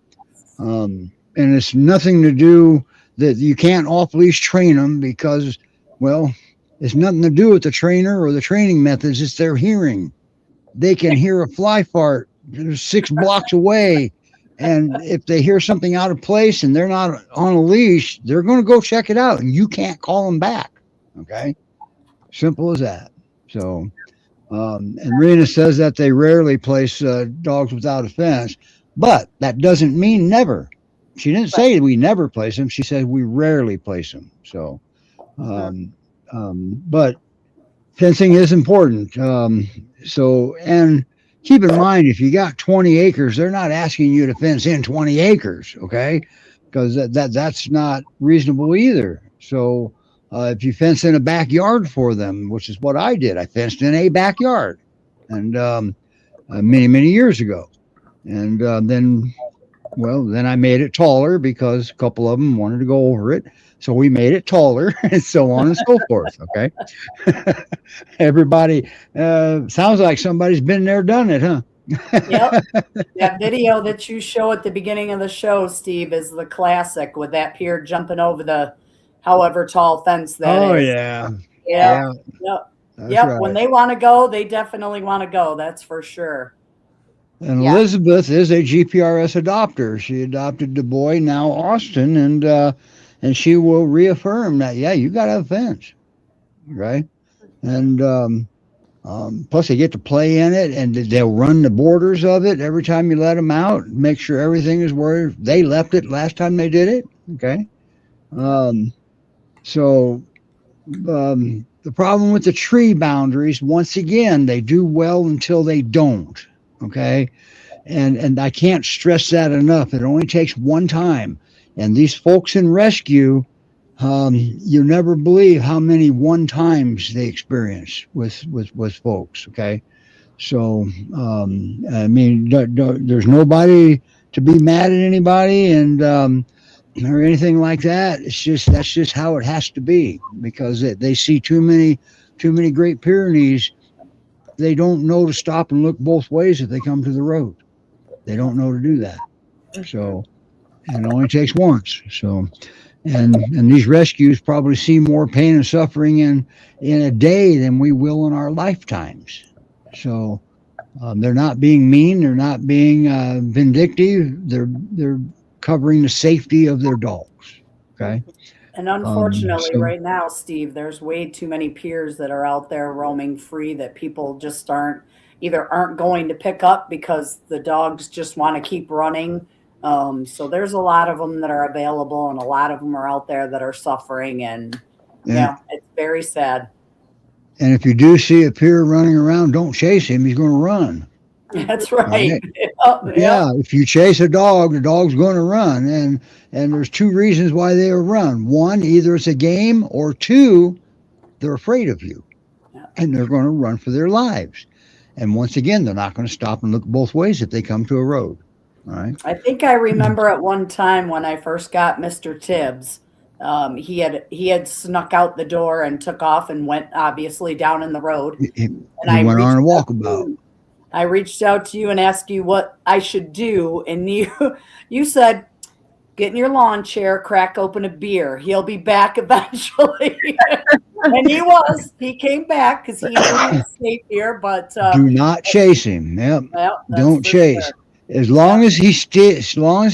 And it's nothing to do that you can't off-leash train them because, well, it's nothing to do with the trainer or the training methods. It's their hearing. They can hear a fly fart 6 blocks away. And if they hear something out of place and they're not on a leash, they're going to go check it out and you can't call them back. Okay. Simple as that. So, and Rena says that they rarely place dogs without a fence, but that doesn't mean never. She didn't say we never place them. She said we rarely place them. So, but fencing is important. And keep in mind, if you got 20 acres, they're not asking you to fence in 20 acres, okay? Because that's not reasonable either. So if you fence in a backyard for them, which is what I did, I fenced in a backyard, and many, many years ago. And then I made it taller because a couple of them wanted to go over it. So we made it taller and so on and so forth. Okay. Everybody sounds like somebody's been there, done it, huh? Yep. That video that you show at the beginning of the show, Steve, is the classic with that pier jumping over the however tall fence that is. Oh, yeah. Yeah. Yep. That's Yep. right. When they want to go, they definitely want to go. That's for sure. And Yeah. Elizabeth is a GPRS adopter. She adopted the boy, now Austin, and she will reaffirm that, yeah, you got to have a fence, right? And plus they get to play in it, and they'll run the borders of it every time you let them out, make sure everything is where they left it last time they did it, okay? The problem with the tree boundaries, once again, they do well until they don't, okay? And I can't stress that enough. It only takes one time. And these folks in rescue, you never believe how many one times they experience with folks, okay? So, I mean, there's nobody to be mad at anybody and or anything like that. That's just how it has to be, because they see too many Great Pyrenees. They don't know to stop and look both ways if they come to the road. They don't know to do that. So, and it only takes once. So, and these rescues probably see more pain and suffering in a day than we will in our lifetimes. So, they're not being mean. They're not being vindictive. They're covering the safety of their dogs. Okay. And unfortunately, right now, Steve, there's way too many Pyrs that are out there roaming free that people just aren't going to pick up because the dogs just want to keep running. So there's a lot of them that are available, and a lot of them are out there that are suffering, and it's very sad. And if you do see a Pyr running around, don't chase him. He's going to run. That's right. Yeah, if you chase a dog, the dog's going to run. And there's two reasons why they'll run. One, either it's a game, or two, they're afraid of you. And they're going to run for their lives. And once again, they're not going to stop and look both ways if they come to a road. All right. I think I remember at one time when I first got Mr. Tibbs, he had snuck out the door and took off and went obviously down in the road. He went on a walkabout. I reached out to you and asked you what I should do, and you said, get in your lawn chair, crack open a beer. He'll be back eventually. And he came back because he was safe here. But do not chase him. Yep. Well, don't chase. Sure. As long as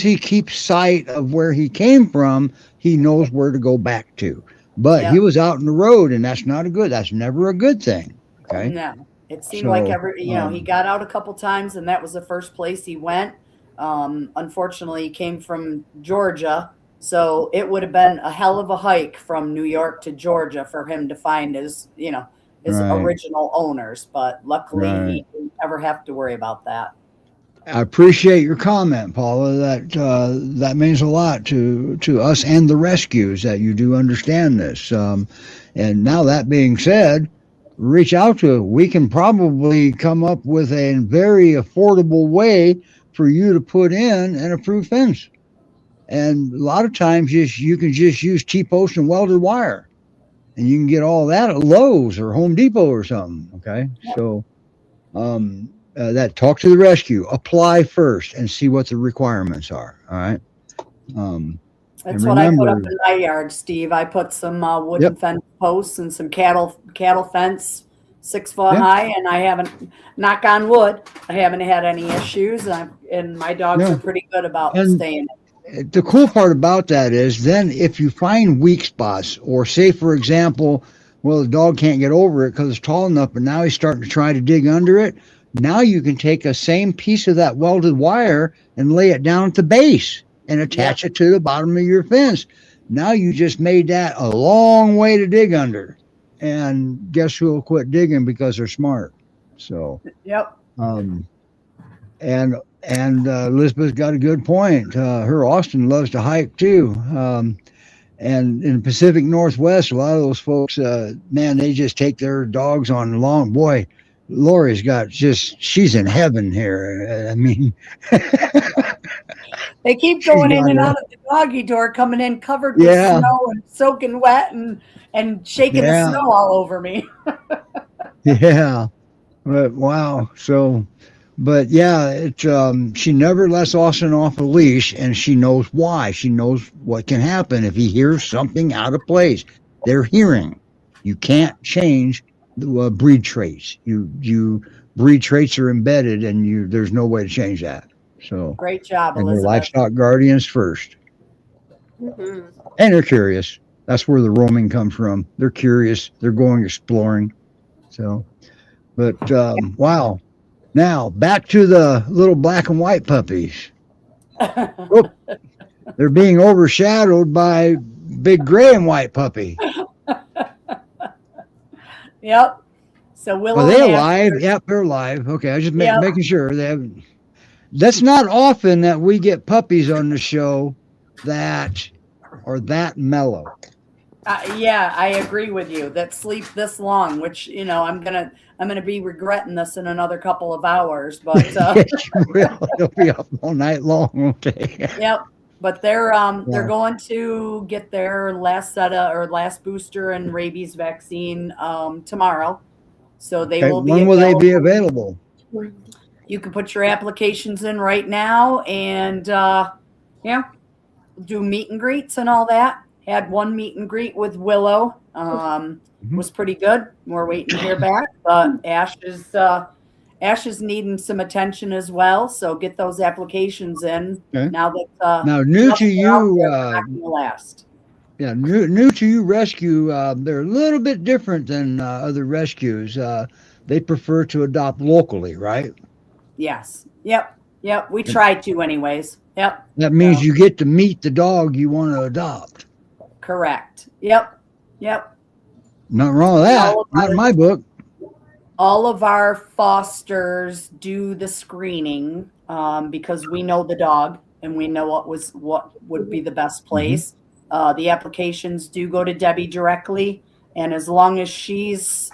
he keeps sight of where he came from, he knows where to go back to. But he was out in the road, and that's never a good thing. Okay. No. It seemed like he got out a couple times, and that was the first place he went. Unfortunately, he came from Georgia, so it would have been a hell of a hike from New York to Georgia for him to find his original owners. But luckily, he didn't ever have to worry about that. I appreciate your comment, Paula. That means a lot to us and the rescues that you do understand this. And now that being said, reach out to it. We can probably come up with a very affordable way for you to put in an approved fence. And a lot of times you can just use T-post and welded wire, and you can get all that at Lowe's or Home Depot or something. Okay. Yeah. So that talk to the rescue, apply first and see what the requirements are. All right. That's what I put up in my yard, Steve. I put some wooden fence posts and some cattle fence 6 foot high, and I haven't, knock on wood, I haven't had any issues. And my dogs are pretty good about staying. The cool part about that is then if you find weak spots, or say, for example, well, the dog can't get over it because it's tall enough, but now he's starting to try to dig under it. Now you can take a same piece of that welded wire and lay it down at the base and attach it to the bottom of your fence. Now you just made that a long way to dig under. And guess who will quit digging because they're smart. So, and Elizabeth got a good point. Her Austin loves to hike too. And in the Pacific Northwest, a lot of those folks, they just take their dogs on long. Boy, Lori's she's in heaven here. I mean, they keep going in and out of the doggy door, coming in covered with snow and soaking wet and shaking the snow all over me. But wow. So, but she never lets Austin off a leash, and she knows why. She knows what can happen if he hears something out of place. They're hearing. You can't change the breed traits. Breed traits are embedded, and there's no way to change that. So Great job, and they're Elizabeth. livestock guardians first, Mhm. and they're curious. That's where the roaming comes from. They're curious. They're going exploring. So, but wow. Now back to the little black and white puppies. Oh, they're being overshadowed by big gray and white puppy. Yep. So Willow Are they and Ash alive? are- Yep, they're alive. Okay, I just Yep. making sure they have. That's not often that we get puppies on the show that are that mellow. Yeah, I agree with you. That sleep this long, which I'm gonna be regretting this in another couple of hours. But Yes, you will. They'll be up all night long, won't they? yep. But they're going to get their last booster and rabies vaccine tomorrow. So they Okay, will be. when will they be available? You can put your applications in right now, and do meet and greets and all that. Had one meet and greet with Willow. Was pretty good. We're waiting to hear back. But Ash is needing some attention as well. So get those applications in Okay. now that Now, new to you, last. yeah, new to you rescue. They're a little bit different than other rescues. They prefer to adopt locally, right? Yes. Yep. We try to, anyways. Yep. That means you get to meet the dog you want to adopt. Correct. Yep. Nothing wrong with that. Not in my book. All of our fosters do the screening because we know the dog and we know what would be the best place. The applications do go to Debbie directly, and as long as she's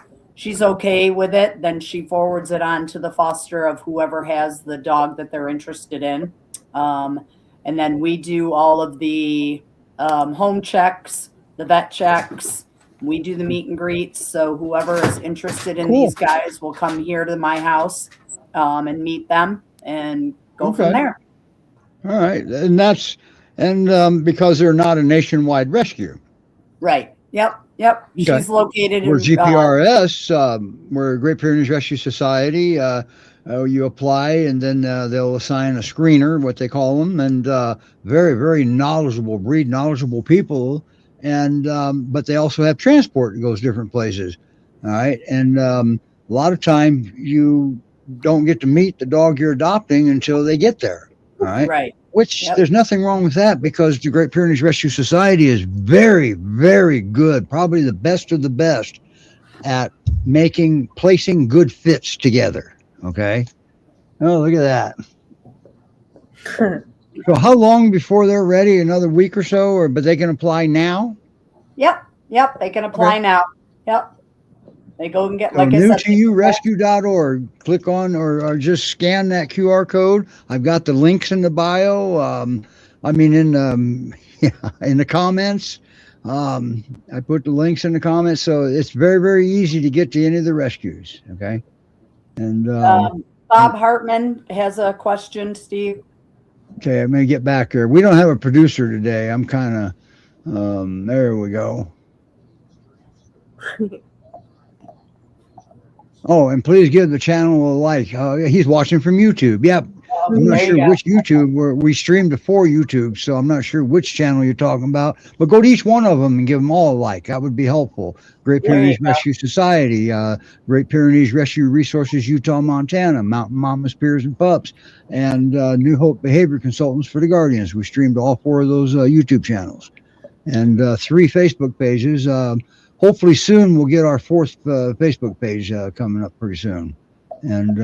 okay with it, then she forwards it on to the foster of whoever has the dog that they're interested in. And then we do all of the home checks, the vet checks. We do the meet and greets. So whoever is interested in these guys will come here to my house and meet them and go from there. All right. And because they're not a nationwide rescue. Right. Yep. Okay. She's located We're in GPRS. We're Great Pyrenees Rescue Society. You apply, and then they'll assign a screener, what they call them, and very, very knowledgeable people. And but they also have transport that goes different places. All right, and a lot of time you don't get to meet the dog you're adopting until they get there. All right. Right. Which there's nothing wrong with that, because the Great Pyrenees Rescue Society is very, very good, probably the best of the best at placing good fits together. Okay. Oh, look at that. So how long before they're ready? Another week or so, but they can apply now? Yep. They can apply now. Yep. They go and get, So like I said, newtoyourescue.org. Click on or just scan that QR code. I've got the links in the bio. In the comments. I put the links in the comments, so it's very, very easy to get to any of the rescues. Okay. And Bob Hartman has a question, Steve. Okay, I'm gonna get back there. We don't have a producer today. I'm kind of there we go. Oh, and please give the channel a like. He's watching from YouTube. Yep. I'm not sure which YouTube. We stream to 4 YouTube, so I'm not sure which channel you're talking about. But go to each one of them and give them all a like. That would be helpful. Great Pyrenees Rescue Society, Great Pyrenees Rescue Resources, Utah, Montana, Mountain Mamas, Pyrs, and Pups, and New Hope Behavior Consultants for the Guardians. We streamed all 4 of those YouTube channels, and 3 Facebook pages. Hopefully soon we'll get our 4th Facebook page coming up pretty soon. And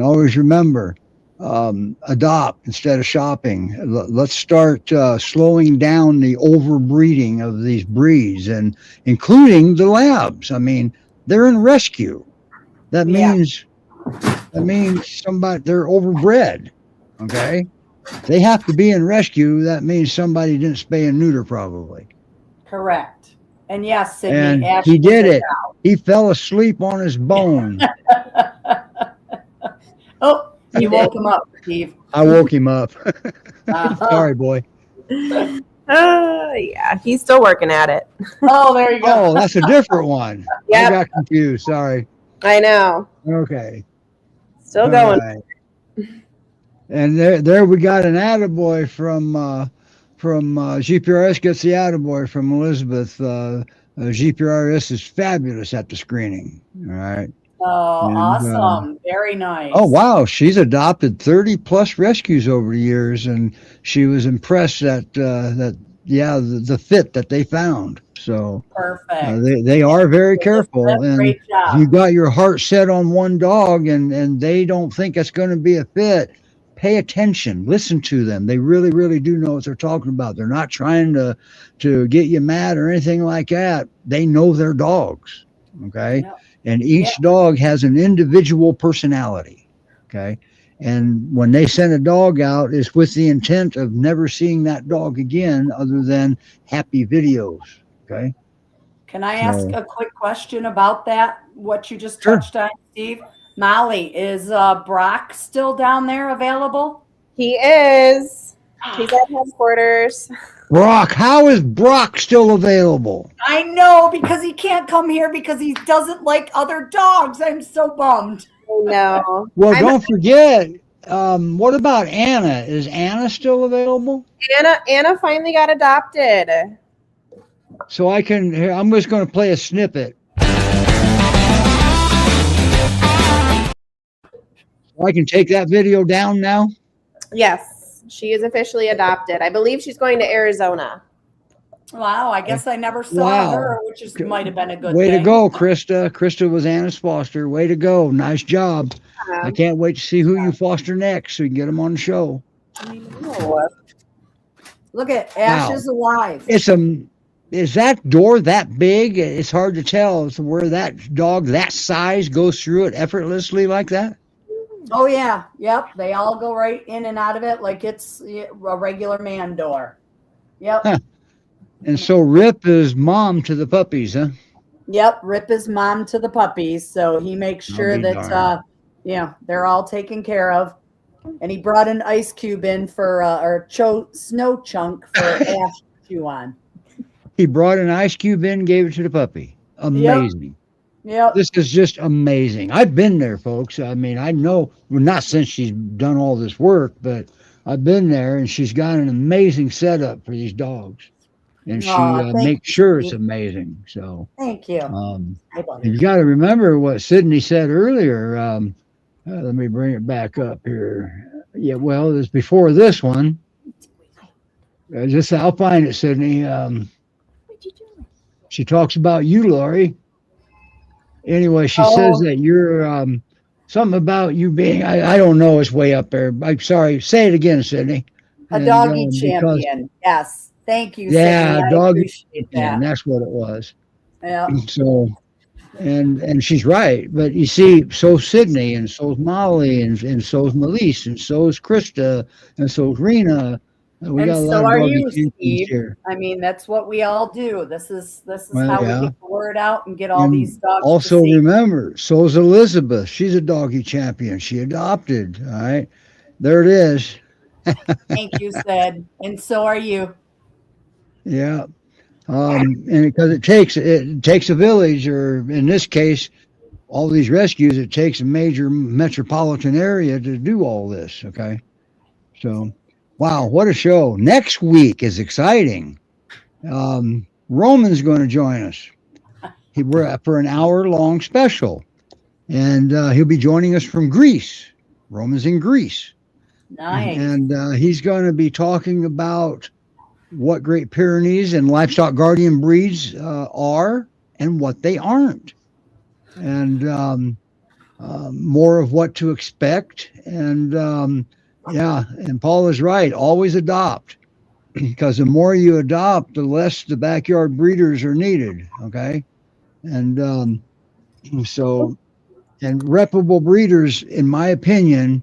always remember, adopt instead of shopping. Let's start slowing down the overbreeding of these breeds, and including the labs. I mean, they're in rescue. That means somebody, they're overbred. Okay, they have to be in rescue. That means somebody didn't spay and neuter, probably. Correct. And yes, Sydney, And Ash he did it. He fell asleep on his bone. Oh, you woke him up, Steve. I woke him up. Uh-huh. Sorry, boy. Yeah, he's still working at it. Oh, there you go. Oh, that's a different one. Yep. I got confused. Sorry. I know. Okay. Still going. All right. And there we got an attaboy from GPRS gets the attaboy from Elizabeth. GPRS is fabulous at the screening. All right. Oh, And, awesome. Very nice. Oh, wow. She's adopted 30 plus rescues over the years, and she was impressed at the fit that they found. So Perfect. they are very careful. And Great if job. you got your heart set on one dog and they don't think it's going to be a fit, pay attention. Listen to them. They really, really do know what they're talking about. They're not trying to get you mad or anything like that. They know their dogs. Okay. Yep. And each dog has an individual personality. Okay. And when they send a dog out, it's with the intent of never seeing that dog again other than happy videos. Okay. Can I ask a quick question about that? What you just Sure. touched on, Steve? Molly, is Brock still down there available? He is. He's at headquarters. Brock, how is Brock still available? I know, because he can't come here because he doesn't like other dogs. I'm so bummed. No. Well, don't forget, what about Anna? Is Anna still available? Anna finally got adopted. So I'm just going to play a snippet. I can take that video down now? Yes, she is officially adopted. I believe she's going to Arizona. Wow, I guess I never saw Wow. her, which might have been a good Way thing. to go, Krista. Krista was Anna's foster. Way to go. Nice job. I can't wait to see who you foster next so you can get them on the show. Look at Ash Wow. is alive. Is that door that big? It's hard to tell where that dog that size goes through it effortlessly like that. Oh yeah, yep. They all go right in and out of it like it's a regular man door. Yep. Huh. And so Rip is mom to the puppies, huh? Yep. Rip is mom to the puppies, so he makes sure be that darned. they're all taken care of. And he brought an ice cube in for snow chunk for Ash to chew on. He brought an ice cube in, gave it to the puppy. Amazing. Yep. This is just amazing. I've been there, folks. I mean, I know, well, not since she's done all this work, but I've been there, and she's got an amazing setup for these dogs. And she makes sure it's amazing. So Thank you. you got to remember what Sydney said earlier. Let me bring it back up here. Yeah, well, it's before this one. I'll find it, Sydney. She talks about you, Lori. Anyway, she says that you're something about you being, I don't know, it's way up there. I'm sorry. Say it again, Sydney. A doggy champion. Yes. Thank you, Yeah, Sydney. I doggy appreciate that. champion. That's what it was. Yeah. So, and she's right. But you see, so's Sydney, and so's Molly, and so's Melise, and so's Krista, and so's Rena. We And got a lot so of are doggy you, champions Steve. here. I mean, that's what we all do. This is Well, how yeah. we get the word out and get all And these dogs. also to see. remember, so's Elizabeth. She's a doggy champion. She adopted. All right. There it is. Thank you, Sid. And so are you. Yeah. And because it takes a village, or in this case, all these rescues, it takes a major metropolitan area to do all this. Okay. So, wow, what a show. Next week is exciting. Roman's going to join us. We're up for an hour-long special. And he'll be joining us from Greece. Roman's in Greece. Nice. And he's going to be talking about what Great Pyrenees and livestock guardian breeds are and what they aren't. And more of what to expect. And and Paul is right. Always adopt, because the more you adopt, the less the backyard breeders are needed. Okay. And reputable breeders, in my opinion,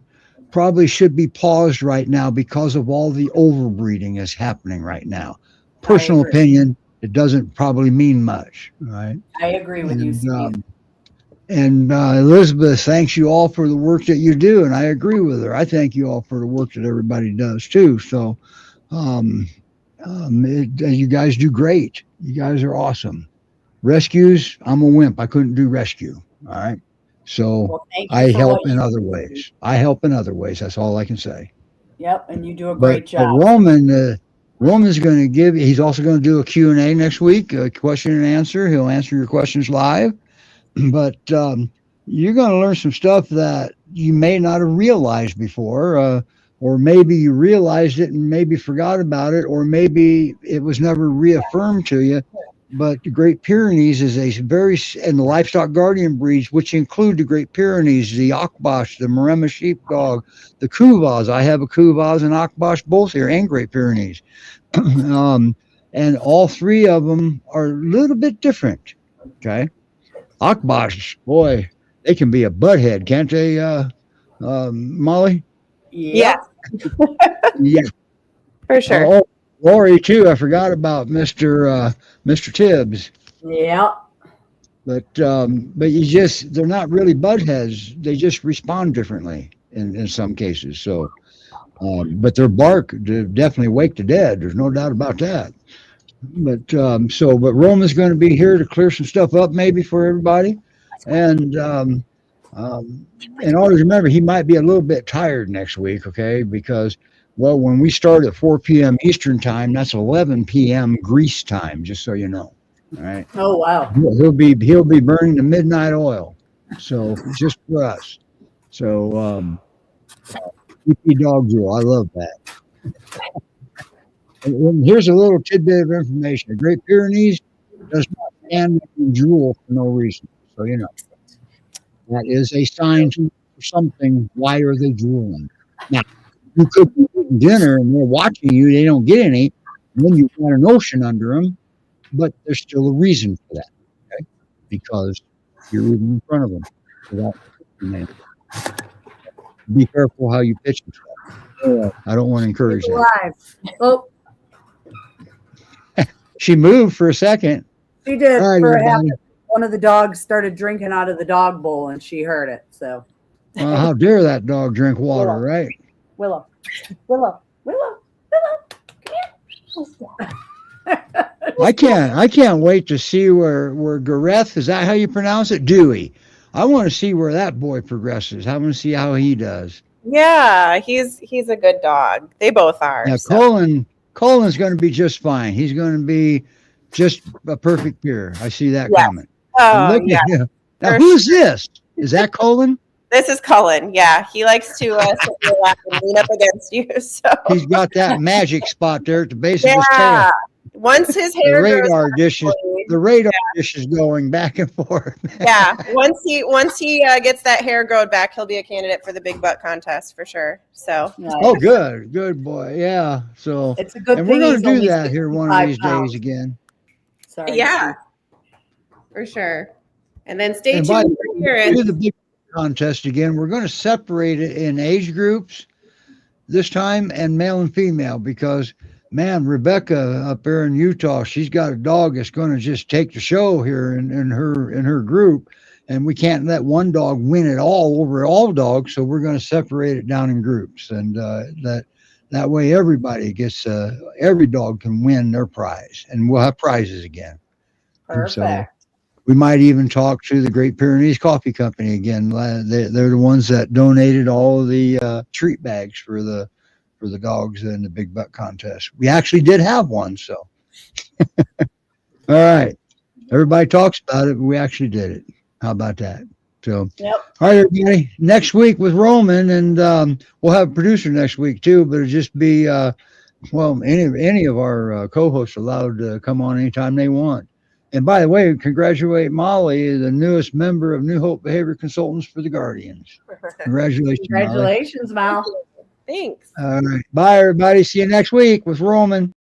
probably should be paused right now because of all the overbreeding is happening right now. Personal opinion, it doesn't probably mean much. Right. I agree with you, Steve. And Elizabeth, thanks you all for the work that you do. And I agree with her. I thank you all for the work that everybody does too. So You guys do great. You guys are awesome. Rescues, I'm a wimp. I couldn't do rescue. All right. So Well, thank you I for help what in you other do. ways. I help in other ways. That's all I can say. Yep, and you do a But, great job. Roman's going to give, he's also going to do a Q&A next week, a question and answer. He'll answer your questions live. But you're going to learn some stuff that you may not have realized before, or maybe you realized it and maybe forgot about it, or maybe it was never reaffirmed to you. But the Great Pyrenees is and the livestock guardian breeds, which include the Great Pyrenees, the Akbash, the Maremma sheepdog, the Kuvas. I have a Kuvas and Akbash both here, and Great Pyrenees. And all three of them are a little bit different. Okay. Akbash, boy, they can be a butthead, can't they, Molly? Yep. Yeah. For sure. Oh, Lori, too. I forgot about Mr. Tibbs. Yep. But they're not really buttheads. They just respond differently in some cases. So, but their bark definitely wake the dead. There's no doubt about that. But Roman's going to be here to clear some stuff up maybe for everybody. And always remember, he might be a little bit tired next week, okay? Because, well, when we start at 4 p.m. Eastern time, that's 11 p.m. Greece time, just so you know. All right. Oh, wow. He'll be burning the midnight oil. So just for us. So EP dog drool. I love that. And here's a little tidbit of information. The Great Pyrenees does not stand and drool for no reason. So you know. That is a sign for something. Why are they drooling? Now, you could be eating dinner and they're watching you. They don't get any. And then you've got an ocean under them. But there's still a reason for that. Okay? Because you're even in front of them. Without be careful how you pitch yourself. I don't want to encourage that. Oh, She moved for a second. she did. All right, For a half. everybody. One of the dogs started drinking out of the dog bowl, and she heard it. So, How dare that dog drink water, right? Willow, come here. I can't wait to see where Gareth, is that how you pronounce it? Dewey. I want to see where that boy progresses. I want to see how he does. Yeah, he's a good dog. They both are. Now, So. Cullen's going to be just fine. He's going to be just a perfect peer. I see that coming. Oh, Look yeah. at him. Now, who's this? Is that Cullen? This is Cullen. Yeah, he likes to sit in your lap and lean up against you. So He's got that magic spot there at the base of his yeah. tail. Once his The hair radar grows dish is naturally- the radar dish is going back and forth. yeah. Once he gets that hair growed back, he'll be a candidate for the big butt contest for sure. So Nice. Oh, good boy. Yeah. So, It's a good and thing. we're going he's to do only that here one of these 65 pounds. days again. Sorry. yeah, for sure. And then stay And by tuned the for way, hearing. do the big contest again. We're going to separate it in age groups this time and male and female because, man, Rebecca up there in Utah, she's got a dog that's going to just take the show here in her group, and we can't let one dog win it all over all dogs, so we're going to separate it down in groups, and that way everybody gets every dog can win their prize, and we'll have prizes again. Perfect. So, we might even talk to the Great Pyrenees Coffee Company again. They're the ones that donated all of the treat bags for the dogs in the big butt contest. We actually did have one, so. All right. Everybody talks about it, but we actually did it. How about that? So, Yep. all right, everybody. Next week with Roman, and we'll have a producer next week too, but it'll just be, any of our co-hosts allowed to come on anytime they want. And by the way, congratulate Molly, the newest member of New Hope Behavior Consultants for the Guardians. Congratulations, Molly. Congratulations, Mal. Thanks. All right. Bye, everybody. See you next week with Roman.